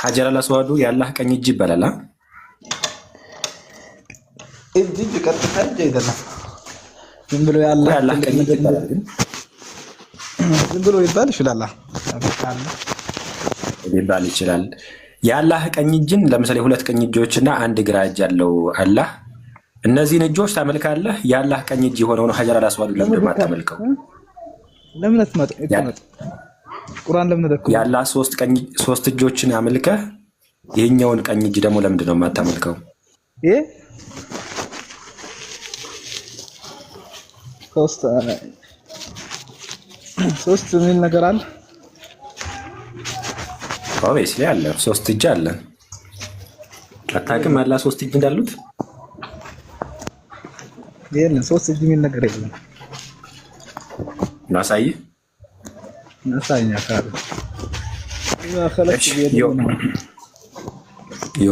ሀጀር አልአስዋዱ የአላህ ቀኝ እጅ ይባላል። እጅ ቀጥታ እጅ አይደለም። ዝም ብሎ የአላህ ቀኝ እጅ ይባላል። ግን ዝም ብሎ ይባል ይችላል ሊባል ይችላል። የአላህ ቀኝ እጅን ለምሳሌ ሁለት ቀኝ እጆችና አንድ ግራ እጅ ያለው አላህ፣ እነዚህን እጆች ታመልካለህ። የአላህ ቀኝ እጅ የሆነውን ሀጀር አልአስዋዱ ለምን ማታመልከው? ለምን አትመጣ? ቁርአን ለምን ደኩ? የአላህ ሶስት እጆችን አመልከህ ይሄኛውን ቀኝ እጅ ደግሞ ለምንድን ነው የማታመልከው? ይሄ ሶስት ምን ነገር አለ? ኦቤስሊ አለ። ሶስት እጅ አለ። አታውቅም? አላህ ሶስት እጅ እንዳሉት የለም። ሶስት እጅ ምን ነገር የለም። ናሳይ ካለ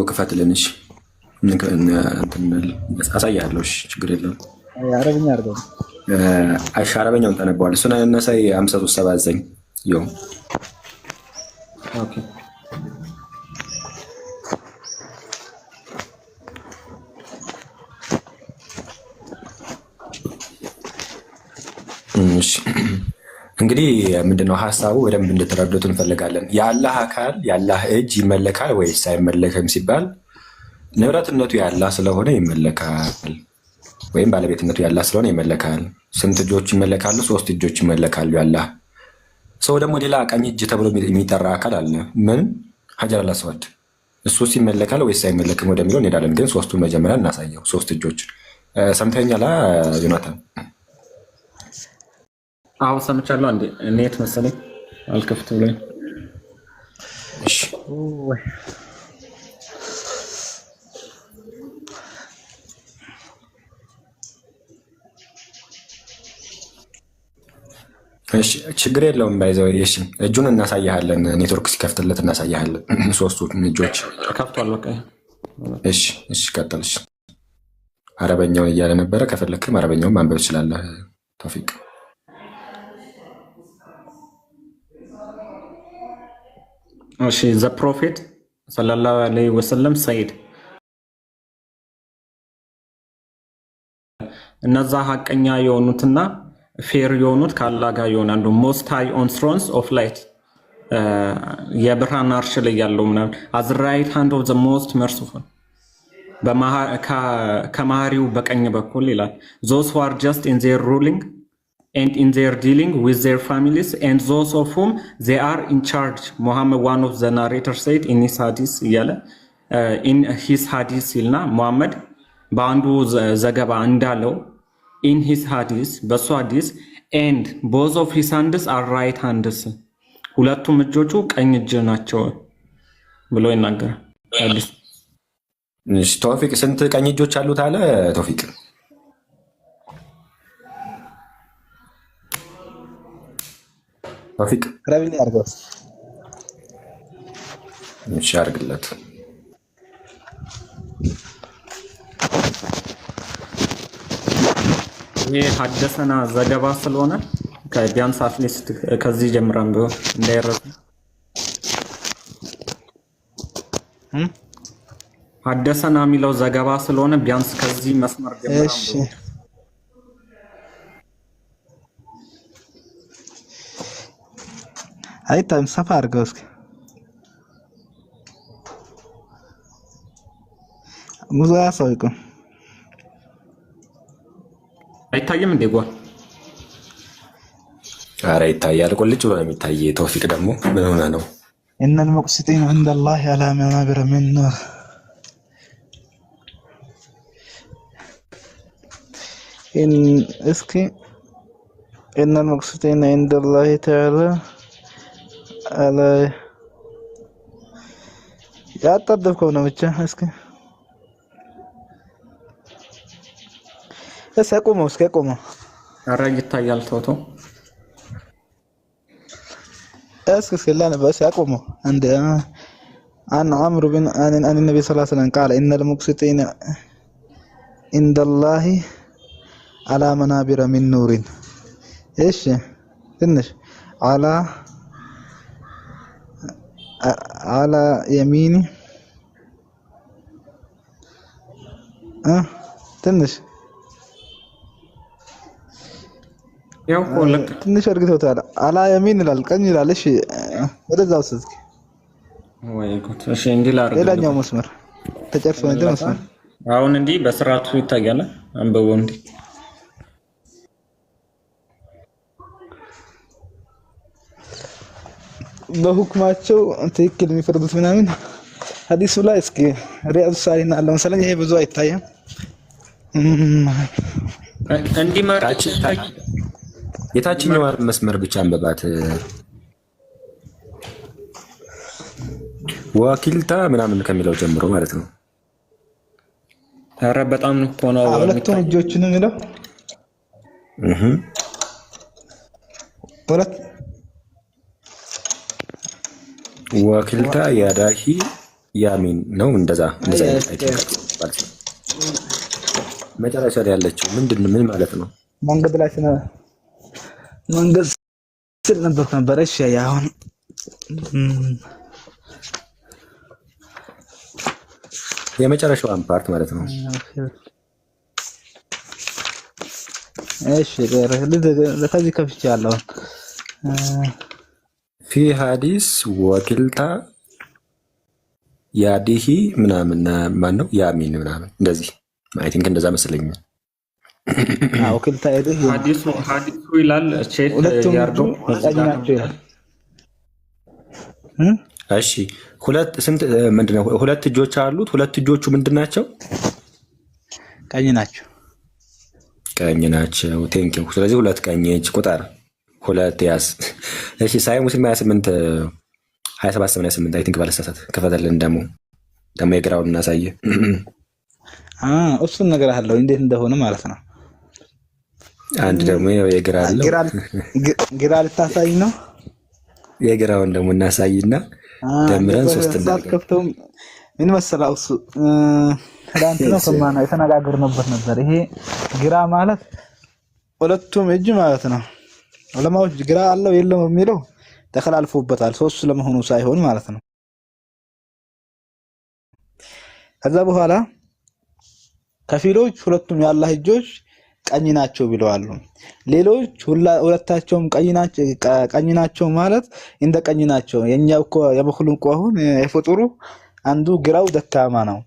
ክፈትልንሽ አሳያለሁ። ችግር የለም። አረብኛ አርገው አረበኛውን ተነበዋል። እሱን ነሳይ 5379 ኦኬ እንግዲህ ምንድነው ሀሳቡ? በደንብ እንድትረዱት እንፈልጋለን። የአላህ አካል የአላህ እጅ ይመለካል ወይስ አይመለክም ሲባል ንብረትነቱ የአላህ ስለሆነ ይመለካል፣ ወይም ባለቤትነቱ የአላህ ስለሆነ ይመለካል። ስንት እጆች ይመለካሉ? ሶስት እጆች ይመለካሉ። ያላህ ሰው ደግሞ ሌላ ቀኝ እጅ ተብሎ የሚጠራ አካል አለ። ምን? ሀጀር አልአስዋድ። እሱስ ይመለካል ወይስ አይመለክም ወደሚለው እንሄዳለን። ግን ሶስቱን መጀመሪያ እናሳየው። ሶስት እጆች ሰምተኛላ ዮናታን? አዎ ሰምቻለሁ። አንዴ ኔት መሰለኝ አልከፍት ብሎኝ። እሺ እሺ ችግር የለውም። ባይዘው እሺ እጁን እናሳያለን። ኔትወርክ ሲከፍትለት እናሳያለን። ሶስቱ እጆች ከፍቷል። በቃ እሺ እሺ ቀጥልሽ። አረበኛውን እያለ ነበረ። ከፈለክም አረበኛውን ማንበብ ትችላለህ ተውፊቅ። እሺ ዘ ፕሮፌት ሰለላሁ ዐለይሂ ወሰለም ሰይድ እነዛ ሐቀኛ የሆኑትና ፌር የሆኑት ከአላህ ጋር ይሆናሉ። ሞስት ሃይ ኦን ትሮንስ ኦፍ ላይት የብርሃን አርሽ ላይ ያለው ምናምን አዝ ራይት ሃንድ ኦፍ ዘ ሞስት መርሲፉል ከመሃሪው በቀኝ በኩል ይላል። ዞስ ሁ አር ጀስት ኢን ዜር ሩሊንግ ኤንድ ኢን ዜር ዲሊንግ ዊዝ ዜር ፋሚሊስ ኤንድ ዞስ ኦፍ ሁም ዜ አር ኢን ቻርጅ ሙሐመድ ዋን ኦፍ ዘ ናሬተር ሴድ ኢን ሂስ ሀዲስ እያለ ኢን ሂስ ሀዲስ ይልና ሙሐመድ በአንዱ ዘገባ እንዳለው ኢን ሂስ ሀዲስ በሱ ሀዲስ ኤንድ ቦዝ ኦፍ ሂስ ሃንድስ አር ራይት ሃንድስ ሁለቱም እጆቹ ቀኝ እጅ ናቸው ብሎ ይናገራል። ተውፊቅ ስንት ቀኝ እጆች አሉት አለ ተውፊቅ? ተውፊቅ ረብኝ ያርገው እሺ አርግለት። ይሄ ሐደሰና ዘገባ ስለሆነ ከቢያንስ አትሊስት ከዚህ ጀምራን ቢሆን እንዳይረሱ። ሐደሰና የሚለው ዘገባ ስለሆነ ቢያንስ ከዚህ መስመር ጀምራን ቢሆን አይታይም። ሰፋ አድርገው እስኪ ሙዛ ያሳውቁ። አይታየም እንዴ ጓል? ኧረ ይታያል። ቁልጭ ብሎ ነው የሚታይ። ተውፊቅ ደግሞ ምን ሆነ ነው? إن المقسطين عند الله على منابر من نور إن اسكي إن المقسطين عند الله تعالى على يا تطبق كونه بچا اسكي اسكومو اسكومو ኧረ ይታያል። ቶቶ اسكي سلانه بس اقوموا عند عن عمرو بن عن النبي صلى الله عليه وسلم قال إن المقسطين عند الله على منابر من نور ايش تنش على يميني تنش ያው ኮለክ ትንሽ እርግቶታል። አላ የሚን ይላል ቀኝ ይላል። እሺ ወደዛው እስኪ ወይ ጉድ። እሺ እንዲህ ላድርግ። ሌላኛው መስመር ተጨርሶ ነው መስመር አሁን እንዲህ በስርዓቱ ይታያል። አንብበው እንዲህ በሁክማቸው ትክክል የሚፈርዱት ምናምን ሐዲሱ ላይ እስኪ ሪያዱ ሳሊሂን አለ መሰለኝ። ይሄ ብዙ አይታየም። እንዲህ ማለት የታችኛው መስመር ብቻ አንበባት። ወኪልታ ምናምን ከሚለው ጀምሮ ማለት ነው። ኧረ በጣም እኮ ነው። ሁለቱም እጆቹን የሚለው ሁለት ወኪልታ ያዳሂ ያሚን ነው። እንደዛ መጨረሻ ላይ ያለችው ምን ማለት ነው? መንገድ ላይ መንገድ ስል ነበር። እሺ አሁን የመጨረሻዋን ፓርት ማለት ነው። እሺ ከዚህ ከፍቻለሁ። ፊ ሐዲስ ወኪልታ ያዲሂ ምናምን ማን ነው ያሚን ምናምን እንደዚህ አይ ቲንክ እንደዛ መስለኝ። ወኪልታ ያዲሂ ሐዲሱ ይላል ቼክ ያርገው ናቸው ይላል። እሺ ሁለት ስንት ምንድነው? ሁለት እጆች አሉት። ሁለት እጆቹ ምንድናቸው? ቀኝ ናቸው። ቀኝ ናቸው። ቴንኪው። ስለዚህ ሁለት ቀኝ እጅ ቁጥር ሁለት ያስ። እሺ ሳይ ሙስሊም 28 27 88 አይ ቲንክ ባለሳሳት ከፈተልን ደግሞ የግራውን እናሳየ። እሱን ነገር አለው እንዴት እንደሆነ ማለት ነው። አንድ ደግሞ የግራ አለው ግራ ልታሳይ ነው። የግራውን ደግሞ እናሳይና ደምረን 3 ከፍተው ምን መሰላው እሱ ትናንትና ከማና የተነጋገርንበት ነበር። ይሄ ግራ ማለት ሁለቱም እጅ ማለት ነው። ዑለማዎች ግራ አለው የለም የሚለው ተከላልፎበታል። 3 ስለመሆኑ ሳይሆን ማለት ነው። ከዛ በኋላ ከፊሎች ሁለቱም የአላህ እጆች ቀኝ ናቸው ብለዋል። ሌሎች ሁለታቸውም ቀኝ ናቸው ማለት እንደ ቀኝ ናቸው። የኛው እኮ የመخلوق አሁን የፍጡሩ አንዱ ግራው ደካማ ነው።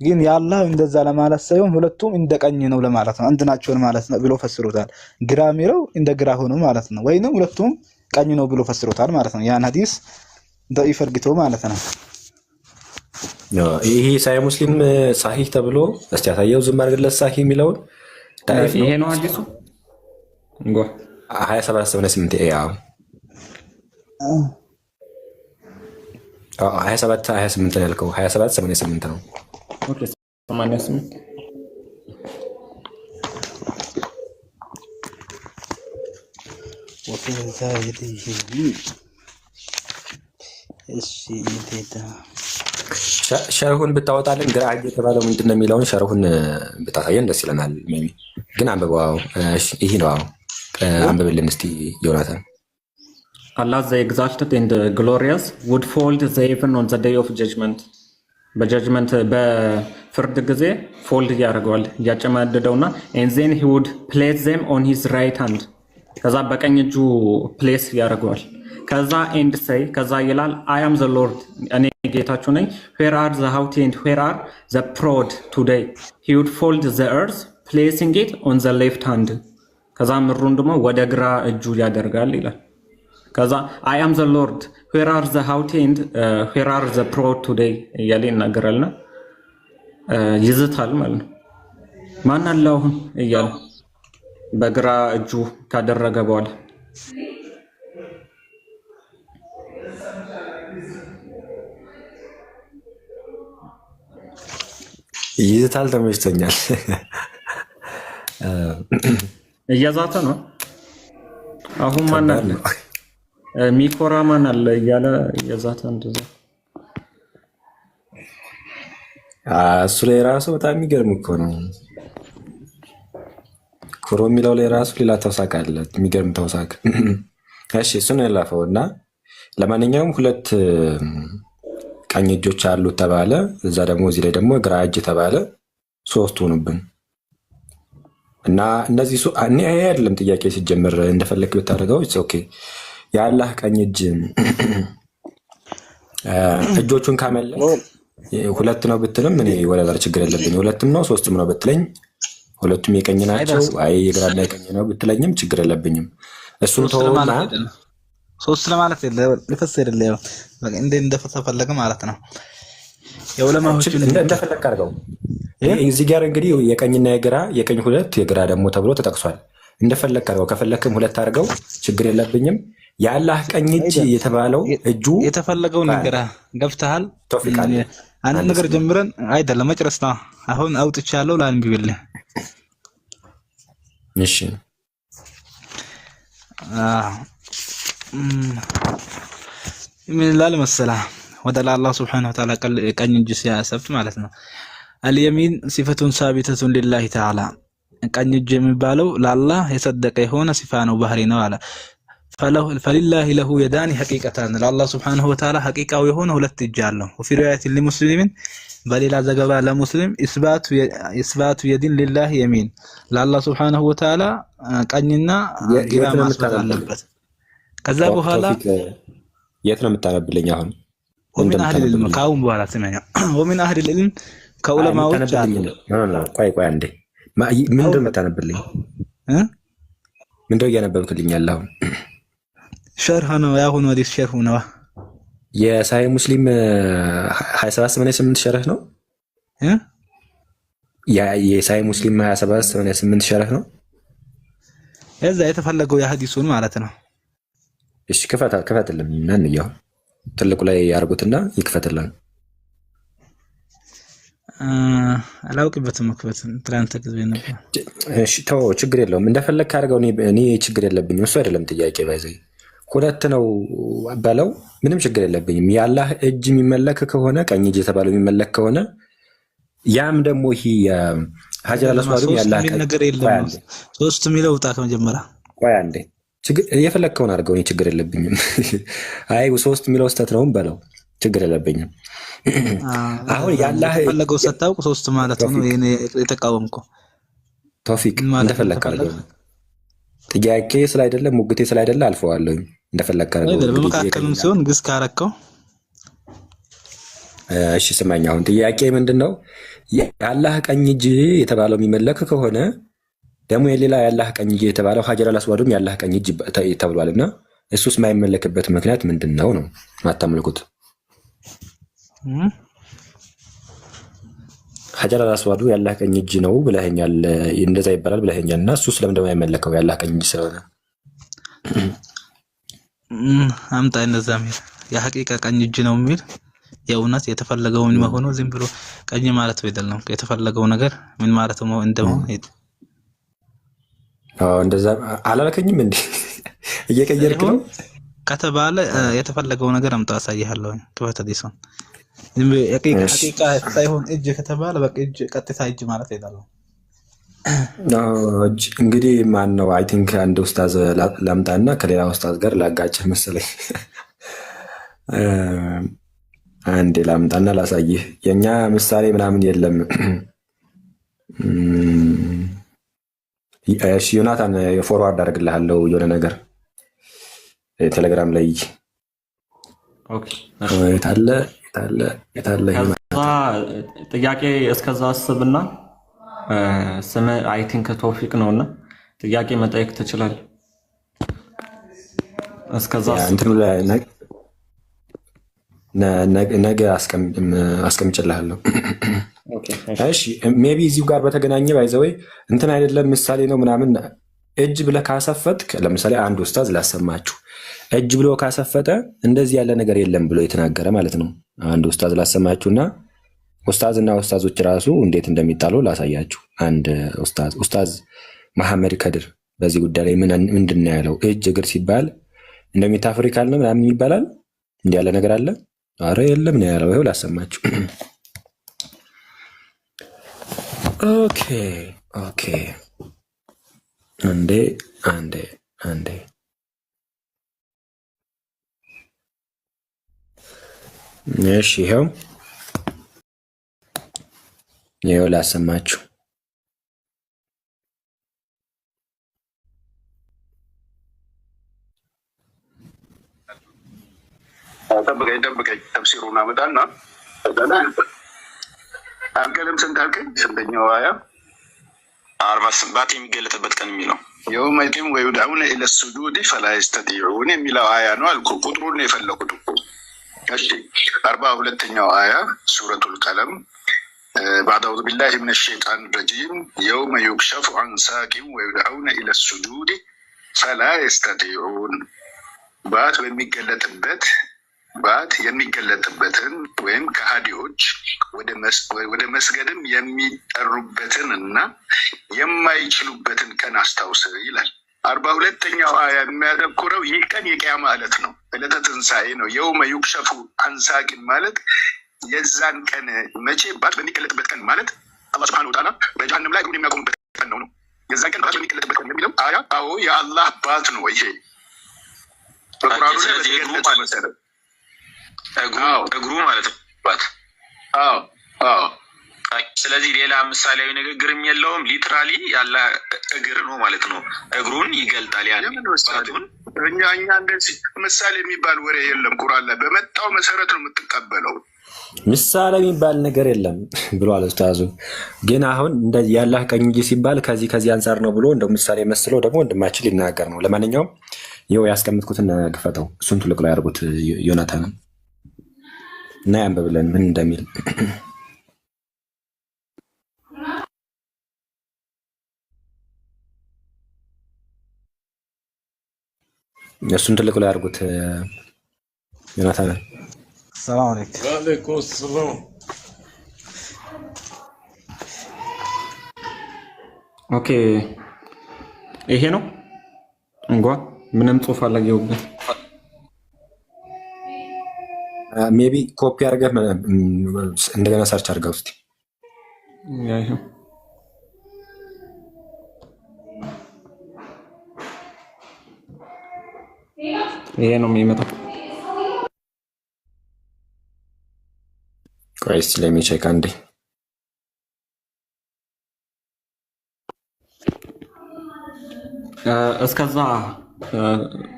ግን የአላህ እንደዛ ለማለት ሳይሆን ሁለቱም እንደ ቀኝ ነው ለማለት ነው። አንድ ናቸው ማለት ነው ብሎ ፈስሩታል። ግራ ሚለው እንደ ግራ ሆኖ ማለት ነው። ወይንም ሁለቱም ቀኝ ነው ብሎ ፈስሩታል ማለት ነው። ያን ሐዲስ ضعيف አርግቶ ማለት ነው። ይሄ ሳይ ሙስሊም ሳሂህ ተብሎ እስቲ ያሳየው ዝም አድርገለት ሳሂህ የሚለውን ይሄ ነው ሐዲሱ እንጎ 2778 ያው 2728 ያልከው 2788 ነው። ኦኬ 88 ወከዛ ይሄ እሺ እንዴታ ሸርሁን ብታወጣልን ግራ እጅ የተባለው ምንድነው የሚለውን ሸርሁን ብታሳየን ደስ ይለናል። ሜቢ ግን አንብበው። እሺ ይሄ ነው አንብብልን እስቲ ዮናታን። Allah the exalted and glorious would fold the heaven on the day of judgment. በጀጅመንት በፍርድ ጊዜ ፎልድ ያደርገዋል ያጨማደደውና and then he would place them on his right hand. ከዛ በቀኝ እጁ ፕሌስ ያደርገዋል። ከዛ ኤንድ ሰይ ከዛ ይላል I am the Lord እኔ ጌታችሁ ነኝ። where are the haughty and where are the proud today? He would fold the earth placing it on the left hand. ከዛ ምሩን ደግሞ ወደ ግራ እጁ ያደርጋል ይላል። ከዛ I am the Lord where are the haughty and where are the proud today እያለ ይናገራልና ይዝታል ማለት ነው። ማን አለ አሁን እያለ በግራ እጁ ካደረገ በኋላ ይዝታል። ተመችቶኛል። እያዛተ ነው አሁን ማን አለ ሚኮራ ማን አለ እያለ እያዛተ እንደዛ እሱ ላይ ራሱ በጣም የሚገርም እኮ ነው። ኩሮ የሚለው ላይ ራሱ ሌላ ተውሳክ አለ፣ የሚገርም ተውሳክ። እሺ እሱን ያላፈው እና ለማንኛውም 2 ቀኝ እጆች አሉት ተባለ። እዛ ደግሞ እዚህ ላይ ደግሞ ግራ እጅ ተባለ። 3 ሆኑብን እና እነዚህ እኔ አይደለም ጥያቄ ሲጀምር እንደፈለክ ብታደርገው ኦኬ። የአላህ ቀኝ እጅ እጆቹን ካመለክ 2 ነው ብትልም እኔ ወለላ ችግር የለብኝ። 2ም ነው 3ም ነው ብትለኝ ሁለቱም የቀኝ ናቸው፣ አይ የግራና የቀኝ ነው ብትለኝም ችግር የለብኝም። እሱን ተወውና 3 ለማለት ለፈስ አይደለ ያው በቃ እንደፈለገ ማለት ነው። የዑለማዎች እንደፈለክ አድርገው። እዚህ ጋር እንግዲህ የቀኝና የቀኝ 2 የግራ ደግሞ ተብሎ ተጠቅሷል። እንደፈለክ አድርገው። ከፈለክም 2 አድርገው ችግር የለብኝም። የአላህ ቀኝ እጅ የተባለው እጁ የተፈለገው ነገር ገብተሃል። አንድ ነገር ጀምረን አይደለም መጨረስ ነው። አሁን አውጥቻለሁ ላንብብልህ። እሺ ምን ላል መሰላ ወደ አላህ Subhanahu Wa Ta'ala ቀኝ እጅ ሲያሰብት ማለት ነው። አልየሚን ሲፈቱን ሳቢተቱን ሊላሂ ተዓላ ቀኝ እጅ የሚባለው ለአላህ የሰደቀ የሆነ ሲፋ ነው፣ ባህሪ ነው አለ። فلله له يدان حقيقتان لله سبحانه وتعالى حقيقه የሆነ 2 እጅ አለው። وفي روايه للمسلمين በሌላ ዘገባ ለሙስሊም ኢስባቱ የዲን ሊላህ የሚን ለአላህ Subhanahu Wa Ta'ala ቀኝና ግራ ማስባት አለበት። ከዛ በኋላ የት ነው የምታነብልኝ አሁን? ومن اهل العلم ካሁን በኋላ ስመኛ ومن اهل العلم ከዑለማዎች አሉ። ቆይ አንዴ ምንድን ነው የምታነብልኝ? ምንድን ነው እያነበብክልኝ ያለው? ሸርህ ነው ያሁን ወዲስ ሸርህ ነው የሳሂህ ሙስሊም 2788 ሸርህ ነው። የሳሂህ ሙስሊም 2788 ሸርህ ነው። እዛ የተፈለገው የሐዲሱን ማለት ነው። እሺ ክፈትልን ማን ይያው ትልቁ ላይ ያርጉትና ይክፈትልን። አላውቅበትም መክበት ትላንት ጊዜ ነበር። እሺ ተው ችግር የለውም እንደፈለግህ አድርገው። እኔ ችግር የለብኝም። እሱ አይደለም ጥያቄ ባይዘይ ሁለት ነው በለው ምንም ችግር የለብኝም። የአላህ እጅ የሚመለክ ከሆነ ቀኝ እጅ የተባለው የሚመለክ ከሆነ ያም ደግሞ ይሄ ሀጀር አልአስዋድም ያላህ ነገር የለም። ሶስት የሚለው ውጣ ከመጀመሪያ ቆይ አንዴ ችግር የፈለግከውን አድርገው። እኔ ችግር የለብኝም። አይ ሶስት የሚለው ስተት ነው በለው ችግር የለብኝም። አሁን ያላህ ፈለገው ሰጣው ሶስት ማለት ነው። ይሄን የተቃወምከው ቶፊቅ እንደፈለግህ አድርገው። ጥያቄ ስላይደለ ሙግቴ ስላይደለ አልፈዋለሁ። እንደፈለግህ አድርገው። በመካከልም ሲሆን ግስ ካረከው እሺ ስማኝ። አሁን ጥያቄ ምንድነው? የአላህ ቀኝ እጅ የተባለው የሚመለክ ከሆነ ደግሞ የሌላ የአላህ ቀኝ እጅ የተባለው ሀጀር አልአስዋድም የአላህ ቀኝ እጅ ተብሏልና እሱስ የማይመለክበት ምክንያት ምንድነው ነው ማታመልኩት? ሀጀር አልአስዋዱ የአላህ ቀኝ እጅ ነው ብለኸኛል፣ እንደዛ ይባላል ብለኸኛል። እና እሱስ ለምን ደግሞ የማይመለከው የአላህ ቀኝ እጅ ስለሆነ? አምጣ እንደዛ የሚል የሐቂቃ ቀኝ እጅ ነው የሚል የእውነት የተፈለገው ምን መሆኑ ዝም ብሎ ቀኝ ማለት አይደለም። የተፈለገው ነገር ምን ማለት ነው እንደው እንደዛ አላልከኝም እንዴ? እየቀየርክ ነው ከተባለ የተፈለገው ነገር አምጣ አሳይሃለሁ። ከፈተዲሶን ዝም ብሎ የሐቂቃ ሳይሆን እጅ ከተባለ በቃ እጅ ቀጥታ እጅ ማለት አይደለም። እጅ እንግዲህ ማን ነው? አይ ቲንክ አንድ ኡስታዝ ላምጣና ከሌላ ኡስታዝ ጋር ላጋጭህ መሰለኝ። አንዴ ላምጣና ላሳይህ። የኛ ምሳሌ ምናምን የለም። እሺ ዮናታን ፎርዋርድ አድርግልሃለሁ የሆነ ነገር ቴሌግራም ላይ። ኦኬ የታለ ጥያቄ እስከዛ አስብና ስም አይ ቲንክ ቶፊቅ ነውና ጥያቄ መጠየቅ ትችላለህ። እስከዛ እንትኑ ላይ ነገ አስቀምጭልሃለሁ። እሺ ሜቢ እዚሁ ጋር በተገናኘ ባይዘወይ እንትን አይደለም ምሳሌ ነው ምናምን እጅ ብለህ ካሰፈትክ፣ ለምሳሌ አንድ ኡስታዝ ላሰማችሁ እጅ ብሎ ካሰፈተ እንደዚህ ያለ ነገር የለም ብሎ የተናገረ ማለት ነው። አንድ ኡስታዝ ላሰማችሁና ኡስታዝና ኡስታዞች ራሱ እንዴት እንደሚጣሉ ላሳያችሁ። አንድ ኡስታዝ መሐመድ ከድር በዚህ ጉዳይ ላይ ምንድን ነው ያለው? እጅ እግር ሲባል እንደሚታፍሪካል ነው ምናምን ይባላል። እንዲህ ያለ ነገር አለ? አረ የለም ነው ያለው። ይኸው ላሰማችሁ። ኦኬ አንዴ እሺ ይኸው ላሰማችሁ። ጠብቀኝ ተፍሲሩን አመጣና አንቀልም ስንት አልከኝ? ስንተኛው አያ? 48 የሚገለጥበት ቀን የሚለው የውመ የቂሙ ወዩድዐውነ ኢለ ሱጁድ ፈላ የስተጢዑን የሚለው አያ ነው አልኩ። ቁጥሩን ነው የፈለኩት እኮ። እሺ 42ኛው አያ ሱረቱል ቀለም بعد أعوذ بالله من الشيطان الرجيم يوم يكشف عن ساق ويدعون إلى السجود فلا يستطيعون ባት የሚገለጥበትን ወይም ከሃዲዎች ወደ መስገድም የሚጠሩበትን እና የማይችሉበትን ቀን አስታውስ ይላል። 42ኛው አያ የሚያተኩረው ይህ ቀን የቂያማ ዕለት ነው፣ ዕለተ ትንሣኤ ነው። የውመ ዩክሸፉ አን ሳቂን ማለት የዛን ቀን መቼ? ባት በሚገለጥበት ቀን ማለት አላህ ሱብሓነሁ ወተዓላ በጀሃነም ላይ እግሩን የሚያቆሙበት ቀን ነው። የዛን ቀን ባት በሚገለጥበት ቀን የሚለው አያ አዎ የአላህ ባት ነው። ይሄ በቁርአኑ ላይ በተገለጸ መሰረት እግሩ ማለት ነው ባት። ስለዚህ ሌላ ምሳሌያዊ ንግግርም የለውም። ሊትራሊ ያለ እግር ነው ማለት ነው። እግሩን ይገልጣል። እኛ እንደዚህ ምሳሌ የሚባል ወሬ የለም። ቁርአን ላይ በመጣው መሰረት ነው የምትቀበለው። ምሳሌ የሚባል ነገር የለም ብሏል ኡስታዙ። ግን አሁን እንደዚህ ያላህ ቀኝ እጅ ሲባል ከዚህ አንጻር ነው ብሎ እንደው ምሳሌ መስሎ ደግሞ ወንድማችን ሊናገር ነው። ለማንኛውም ይኸው ያስቀምጥኩትን ግፈተው፣ እሱን ትልቅ ላይ አድርጉት ዮናታንን እና ያንብብልን ምን እንደሚል። እሱን ትልቅ ላይ አድርጉት ዮናታንን። ሰላም አለይኩም። ወአለይኩም ሰላም። ኦኬ ይሄ ነው እንኳ ምንም ጽሁፍ አላየሁበት። ሜቢ ኮፒ አድርገህ እንደገና ሰርች አድርገው እስቲ። ይሄ ነው የሚመጣው። ቆይ እስቲ ለሚቼክ አንዴ። እስከዛ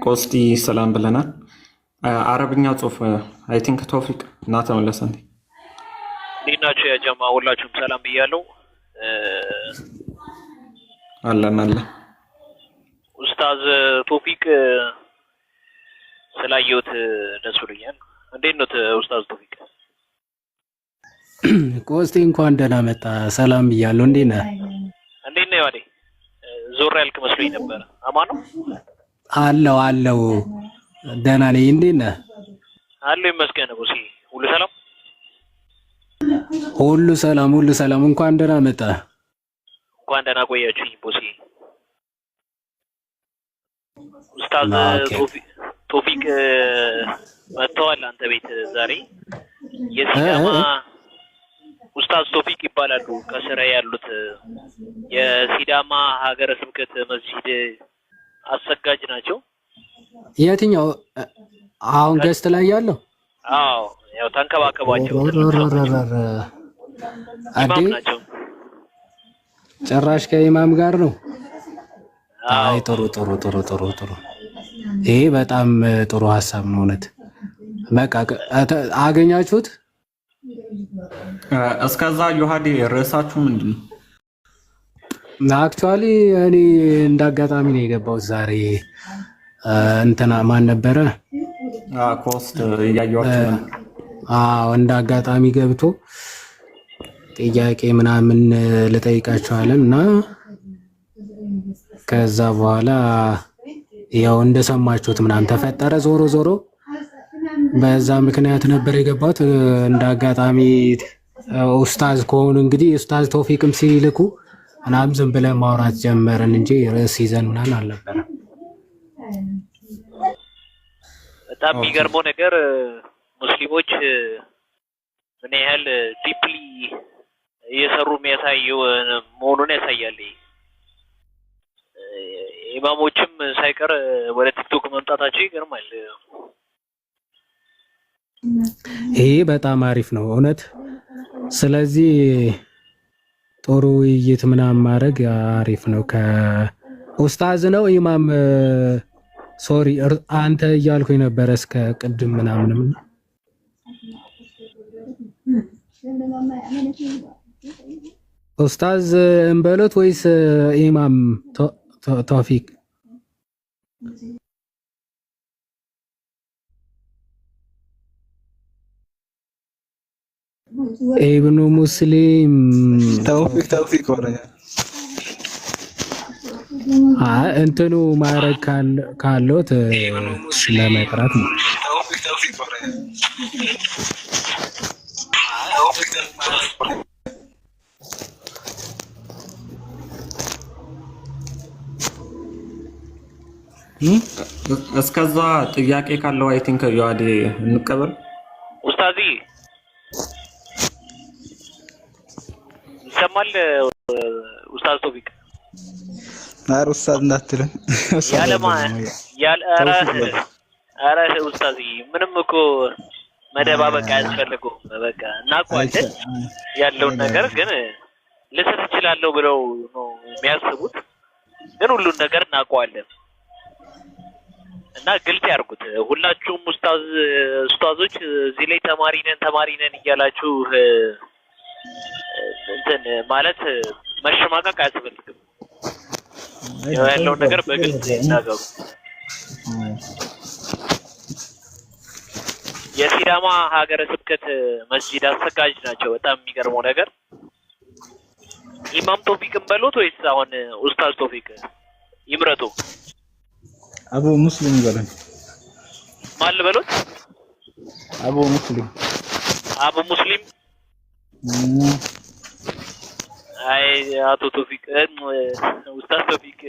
ቆስቲ ሰላም ብለናል። አረብኛ ጽሁፍ አይ ቲንክ ቶፊቅ እና ተመለሰ። እንዴት ናችሁ ያ ጀማ? ሁላችሁም ሰላም ብያለሁ። አለን ኡስታዝ ቶፊቅ ስላየሁት ደስ ብሎኛል። እንዴት ነው ኡስታዝ ቶፊቅ? ቆስቲ እንኳን ደህና መጣ። ሰላም ብያለሁ። እንዴት ነህ? እንዴት ነው ያዴ? ዞር ያልክ መስሎኝ ነበር። አማን ነው? አለው ደህና ነኝ። እንዴት ነህ? አለው ይመስገን። ቦሲ ሁሉ ሰላም? ሁሉ ሰላም። እንኳን ደህና መጣ። እንኳን ደህና ቆያችሁኝ ቦሲ። ኡስታዝ ቶፊቅ መጥተዋል አንተ ቤት ዛሬ። የሲዳማ ኡስታዝ ቶፊቅ ይባላሉ። ከስራ ያሉት የሲዳማ ሀገረ ስብከት መስጂድ አሰጋጅ ናቸው። የትኛው አሁን ገስት ላይ ያለው? አዎ ያው ተንከባከቧቸው። ኢማም ናቸው። ጭራሽ ከኢማም ጋር ነው። አይ ጥሩ። ይሄ በጣም ጥሩ ሀሳብ ነው። እውነት በቃ አገኛችሁት? እስከዛ ዮሐዴ ርዕሳችሁ ምንድን ነው? አክቹአሊ እኔ እንዳጋጣሚ ነው የገባሁት ዛሬ። እንትና ማን ነበረ? ኮስት እያየኋችሁ ነው። እንዳጋጣሚ ገብቶ ጥያቄ ምናምን ልጠይቃቸዋለን እና ከዛ በኋላ ያው እንደሰማችሁት ምናምን ተፈጠረ። ዞሮ በዛ ምክንያት ነበር የገባሁት። እንዳጋጣሚ ኡስታዝ ከሆኑ እንግዲህ ኡስታዝ ቶፊቅም ሲልኩ ምናምን ዝም ብለን ማውራት ጀመርን እንጂ ርዕስ ይዘን ምናምን አልነበረም። በጣም የሚገርመው ነገር ሙስሊሞች ምን ያህል ዲፕሊ እየሰሩ የሚያሳየው መሆኑን ያሳያል። ኢማሞችም ሳይቀር ወደ ቲክቶክ መምጣታቸው ይገርማል። ይሄ በጣም አሪፍ ነው እውነት። ስለዚህ ጥሩ ውይይት ምናምን ማድረግ አሪፍ ነው። ከኡስታዝ ነው ኢማም ሶሪ አንተ እያልኩኝ ነበረ እስከ ቅድም ምናምንም ኡስታዝ እንበሎት ወይስ ኢማም ቶፊቅ? ኢብኑ ሙስሊም ተውፊቅ ወረ እንትኑ ማረግ ካሎት ለመጥራት ነው። እስከዛ ጥያቄ ካለው አይ ቲንክ ዮሐዴ እንቀበል። ኡስታዚ ይሰማል? ኡስታዝ ቶፊቅ ናር ኡስታዝ እንዳትልን ኧረ ኡስታዚ ምንም እኮ መደባበቅ አያስፈልገውም። በቃ እናውቀዋለን ያለውን ነገር፣ ግን ልስት እችላለሁ ብለው ነው የሚያስቡት። ግን ሁሉን ነገር እናውቀዋለን እና ግልጽ ያርጉት። ሁላችሁም ኡስታዞች እዚህ ላይ ተማሪ ነን እያላችሁ እንትን ማለት መሸማቀቅ አያስፈልግም። ያለውን ነገር በግልጽ ይናገሩ። የሲዳማ ሀገረ ስብከት መስጂድ አሰጋጅ ናቸው። በጣም የሚገርመው ነገር ኢማም ቶፊቅን በሉት ወይስ አሁን ኡስታዝ ቶፊቅ ይምረጡ? አቡ ሙስሊም ይበላል። ማን በሉት? አቡ ሙስሊም። አይ አቶ ቶፊቅ ኡስታዝ ቶፊቅ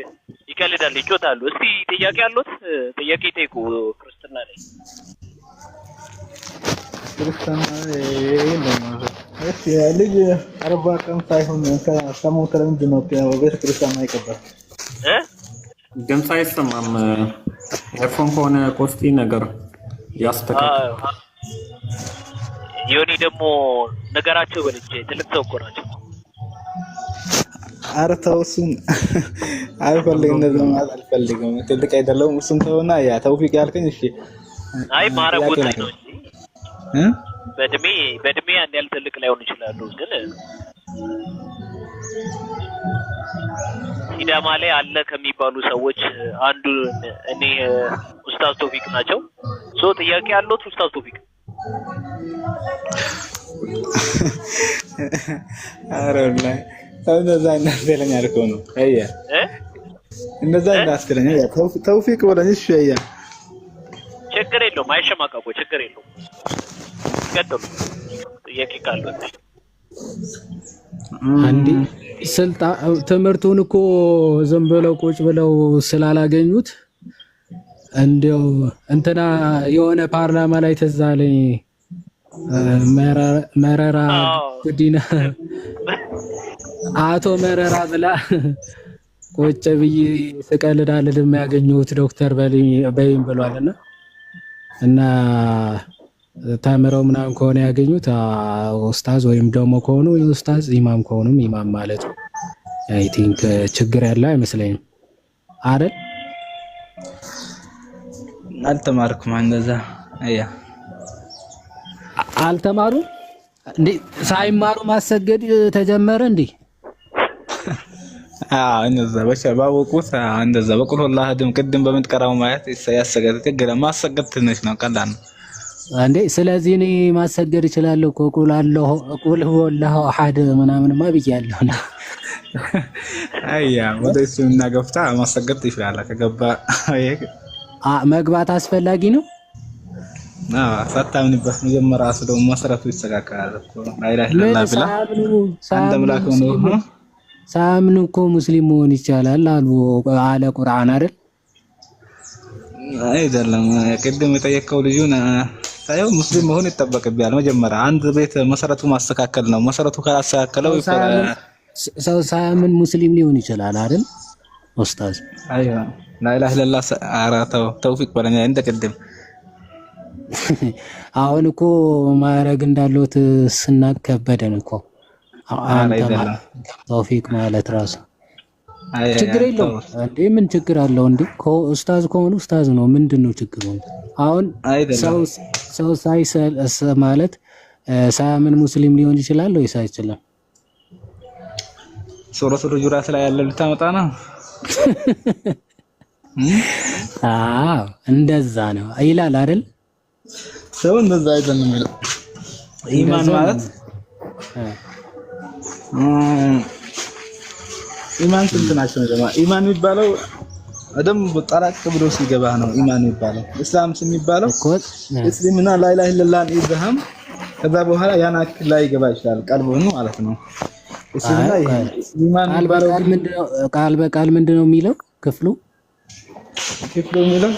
ይቀልዳል ይጮታሉ። እስቲ ጥያቄ አሉት? ጥያቄ ጠይቁ። ክርስትና ላይ እሺ ልጅ 40 ቀን ሳይሆን ከሞተ ለምንድን ነው ቤተ ክርስቲያን አይቀበል? ድምፅ አይሰማም። ኤርፎን ከሆነ ኮስቲ ነገር ያስተካክል። ዮኒ ደግሞ ነገራቸው በልጄ ትልቅ ሰው እኮ ናቸው። ኧረ ተው እሱን አይፈልግም። እንደዛ ማለት አልፈልግም። ትልቅ አይደለም እሱን ተውና ያ ተውፊቅ ያልከኝ እሺ። አይ ማረጉት ነው እንጂ በእድሜ ያን ያህል ትልቅ ላይሆን ይችላሉ። ግን ሲዳማ ላይ አለ ከሚባሉ ሰዎች አንዱ እኔ ኡስታዝ ቶፊቅ ናቸው። ሶ ጥያቄ አሉት ኡስታዝ ቶፊቅ? አረላ እንደዛ እናስገለኛል እኮ ነው። አያ እንደዛ እናስገለኛል። ተውፊቅ ወለኝ እሺ። አያ ችግር የለውም አይሸማቀቁ፣ ችግር የለውም። ቀጥሉ ጥያቄ ካሉት። አንዲ ትምህርቱን እኮ ዝም ብለው ቁጭ ብለው ስላላገኙት እንደው እንትና የሆነ ፓርላማ ላይ ትዝ አለኝ መረራ ጉዲና አቶ መረራ ብላ ቁጭ ብዬ ስቀልዳል የሚያገኙት ዶክተር በይም ብሏልና እና ተምረው ምናምን ከሆነ ያገኙት ኡስታዝ ወይም ደግሞ ከሆኑ ኡስታዝ ኢማም ከሆኑም ኢማም ማለት ነው። አይ ቲንክ ችግር ያለ አይመስለኝም አይደል? አልተማርኩም እንደዛ። አያ አልተማሩ እንዴ? ሳይማሩ ማሰገድ ተጀመረ እንዴ? እንደዛ ባወቁት እንደዛ በቁል والله ቅድም በምትቀራው ማየት ያሰገድ ትግረ ማሰገድ ትንሽ ነው፣ ቀላል ነው እንዴ? ስለዚህ እኔ ማሰገድ እችላለሁ እኮ ቁል ሁወላሁ አሐድ ምናምንማ ብያለሁ። አያ ወደሱ እና ገፍታ ማሰገድ ይችላል ከገባ መግባት አስፈላጊ ነው። ሳታምንበት መጀመሪያ ስለሆነ መሰረቱ ይስተካከላል እኮ አይላህ ለላ ብላ አንተ ምላክ ነው። ሳምኑ እኮ ሙስሊም መሆን ይቻላል አለ ቁርአን አይደል? አይደለም ቅድም የጠየቀው ልጁን ታየው ሙስሊም መሆን ይጠበቅብኛል። መጀመሪያ አንድ ቤት መሰረቱ ማስተካከል ነው። መሰረቱ ካላስተካከለው ሰው ሳያምን ሙስሊም ሊሆን ይችላል አይደል ኡስታዝ? አይዋ ላኢላሀ ኢለላህ አራተው ተውፊቅ በለኛ እንደ ቅድም አሁን እኮ ማረግ እንዳሉት ስናከበደን እኮ ተውፊቅ ማለት ራሱ ችግር የለውም እንዴ? ምን ችግር አለው እንዴ? ኡስታዝ ከሆነ ኡስታዝ ነው። ምንድነው ችግሩ? አሁን ሰው ሳይሰል ማለት ሳያምን ሙስሊም ሊሆን ይችላል ወይስ አይችልም? ሱረቱል ሁጁራት ላይ ያለው ልታመጣ ነው? እንደዛ ነው ይላል አይደል? ሰው እንደዛ አይደለም ይላል። ኢማን ማለት ኢማን ስንት ናቸው? ኢማን የሚባለው አደም በጠራቅ ብሎ ሲገባ ነው ኢማን የሚባለው። እስላም የሚባለው እስልምና ላኢላሀ ኢለላህ ኢብራሂም ከዛ በኋላ ያን አክል ላይ ይገባ ይችላል ቀልቡ ነው ማለት ነው። እስልምና ኢማን የሚባለው ቃል በቃል ምንድነው የሚለው ክፍሉ የሚለው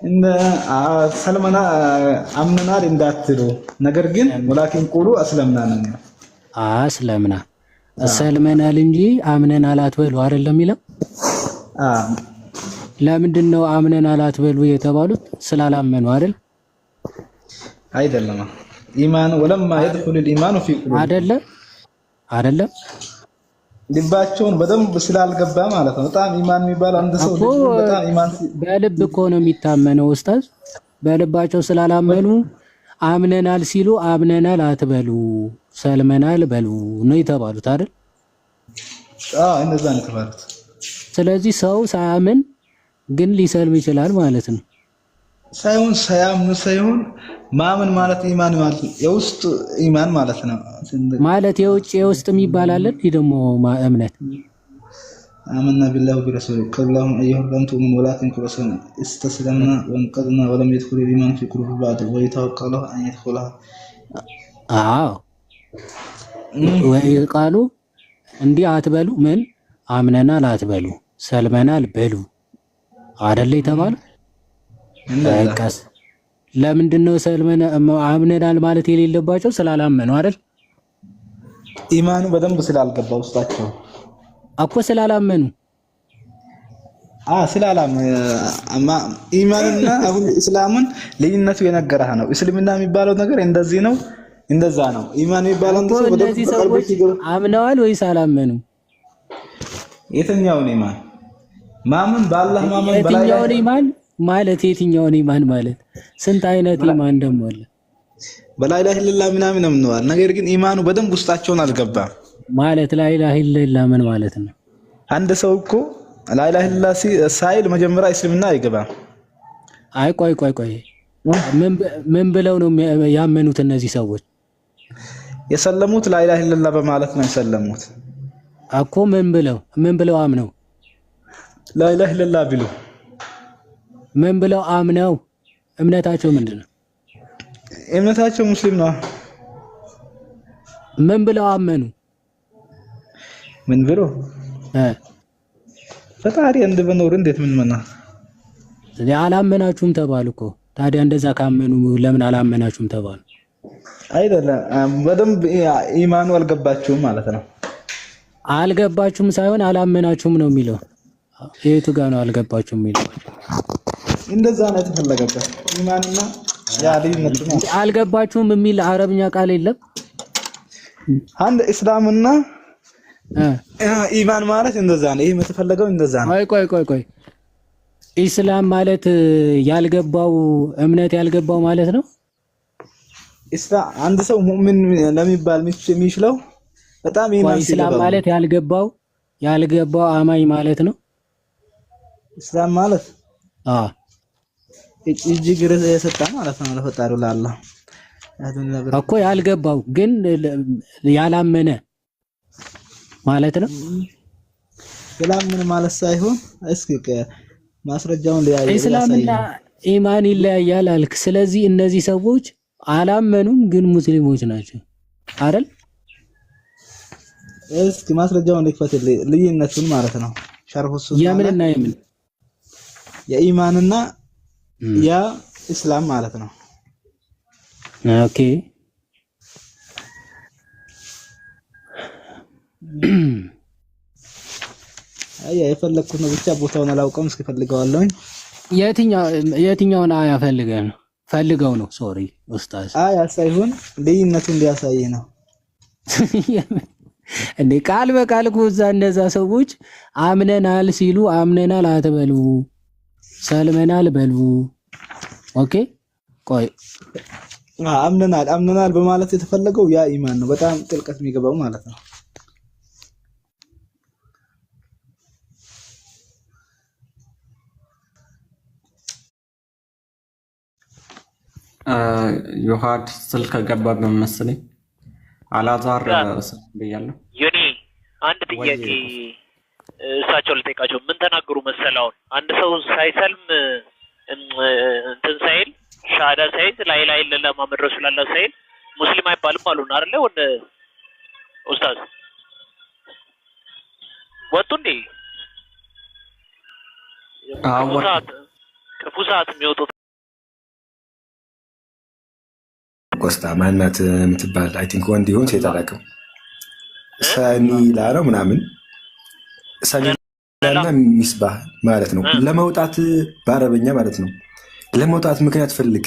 እንደ ሰልመና አምነናል እንዳትሉ ነገር ግን ወላኪን ቁሉ አስለምና ነው። አስለምና ሰልመናል እንጂ አምነናል አትበሉ አይደለም የሚለው። ለምንድን ነው አምነናል አትበሉ የተባሉት? ስላላመኑ አይደል? አይደለም ኢማን ወለማ يدخل الايمان في قلوب አይደለም ልባቸውን በደንብ ስላልገባ ማለት ነው። በጣም ኢማን የሚባል አንድ ሰው በጣም ኢማን በልብ እኮ ነው የሚታመነው ኡስታዝ። በልባቸው ስላላመኑ አምነናል ሲሉ አምነናል አትበሉ ሰልመናል በሉ ነው የተባሉት አይደል? እንደዛ ነው የተባሉት። ስለዚህ ሰው ሳያምን ግን ሊሰልም ይችላል ማለት ነው። ሳያምን ማመን ማለት ኢማን ማለት የውስጥ ኢማን ማለት ነው። ማለት የውስጥ የሚባል አለ ደግሞ እምነት آمنا بالله وبرسوله كلهم أيها الأنتم ولكن كرسنا استسلمنا وانقذنا ولم يدخل الإيمان في قلوب بعض ويتوكل أن يدخلها. ወኢዝ ቃሉ እንዲህ አትበሉ። ምን አምነናል አትበሉ፣ ሰልመናል በሉ አይደለ የተባለ? በቃስ ለምንድን ነው ሰልመና አምነናል ማለት የሌለባቸው? ስላላመኑ አይደል? ኢማኑ በደንብ ስላልገባ ውስጣቸው እኮ ስላላመኑ ኢማንና አሁን እስላምን ልዩነቱ የነገረህ ነው። እስልምና የሚባለው ነገር እንደዚህ ነው እንደዛ ነው። ኢማን የሚባለው ነገር እነዚህ ሰዎች አምነዋል ወይስ አላመኑ? የትኛውን ኢማን ማመን? በአላህ ማመን በላይ የትኛውን ኢማን ማለት የትኛውን ኢማን ማለት? ስንት አይነት ኢማን ደግሞ አለ። በላ ኢላሀ ኢለላህ ምናምን አምነዋል። ነገር ግን ኢማኑ በደንብ ውስጣቸውን አልገባም። ማለት ላ ኢላሀ ኢለላህ ምን ማለት ነው? አንድ ሰው እኮ ላ ኢላሀ ኢለላህ ሳይል መጀመሪያ እስልምና አይገባም። አይ ቆይ ምን ብለው ነው ያመኑት እነዚህ ሰዎች? የሰለሙት ላ ኢላሀ ኢለላህ በማለት ነው የሰለሙት እኮ። ምን ብለው አምነው? ላ ኢላሀ ኢለላህ ቢሉ ምን ብለው አምነው? እምነታቸው ምንድነው? እምነታቸው ሙስሊም ነው። ምን ብለው አመኑ? ምን ብሎ ፈጣሪ እንደ በኖር እንዴት ምን መና አላመናችሁም ተባሉ እኮ። ታዲያ እንደዛ ካመኑ ለምን አላመናችሁም ተባሉ? አይደለም በደንብ ኢማኑ አልገባችሁም ማለት ነው። አልገባችሁም ሳይሆን አላመናችሁም ነው የሚለው። የቱ ጋር ነው አልገባችሁም የሚለው? እንደዛ ነው የተፈለገበት። ኢማንና ያ ልዩነት ነው። አልገባችሁም የሚል አረብኛ ቃል የለም። አንድ እስላምና ኢማን ማለት እንደዛ ነው። ይሄ የተፈለገው እንደዛ ነው። ቆይ ኢስላም ማለት ያልገባው እምነት ያልገባው ማለት ነው። ኢስላም አንድ ሰው ሙእሚን ለሚባል የሚችለው በጣም ኢስላም ማለት ያልገባው አማኝ ማለት ነው። ኢስላም ማለት እጅግ ርዕስ የሰጣ ማለት ነው ለፈጣሪው ለአላህ እኮ። ያልገባው ግን ያላመነ ማለት ነው። ያላመነ ማለት ሳይሆን እስኪ ማስረጃውን ለያየ ኢስላምና ኢማን ይለያያል አልክ። ስለዚህ እነዚህ ሰዎች አላመኑም ግን ሙስሊሞች ናቸው አይደል? እስኪ ማስረጃውን ልክፈትልኝ ልዩነቱን ማለት ነው። ሸርሁ ሱና የምንና የምን የኢማንና ያ እስላም ማለት ነው። ኦኬ የፈለኩት ነው ብቻ ቦታውን አላውቀውም። እስኪ ፈልገዋለሁ። የትኛውን አያ ፈልገው ነው? ሶሪ ኡስታዝ፣ አያ ሳይሆን ልዩነቱን እንዲያሳይ ነው። እንዴ ቃል በቃል እኮ እነዛ ሰዎች አምነናል ሲሉ አምነናል አትበሉ፣ ሰልመናል በሉ። ኦኬ ቆይ አምነናል በማለት የተፈለገው ያ ኢማን ነው። በጣም ጥልቀት የሚገባው ማለት ነው። ዮሐድ ስልክ ገባብን መሰለኝ። አላዛር ብያለሁ። ዮኒ አንድ ጥያቄ እሳቸው ልጠይቃቸው። ምን ተናገሩ መሰላውን? አንድ ሰው ሳይሰልም እንትን ሳይል ሻሃዳ ሳይል ላ ኢላሀ ኢለላህ ሙሐመድ ረሱላህ ሳይል ሙስሊም አይባልም አሉን አይደለ? ወደ ኡስታዝ ወጡ እንዴ? ክፉ ሰዓት የሚወጡት ኮስታ ማናት የምትባል አይ ቲንክ ወንድ ይሁን ሴት አላውቅም። ሰሚላ ነው ምናምን ሰሚላና ሚስባህ ማለት ነው። ለመውጣት በአረበኛ ማለት ነው። ለመውጣት ምክንያት ፈልግ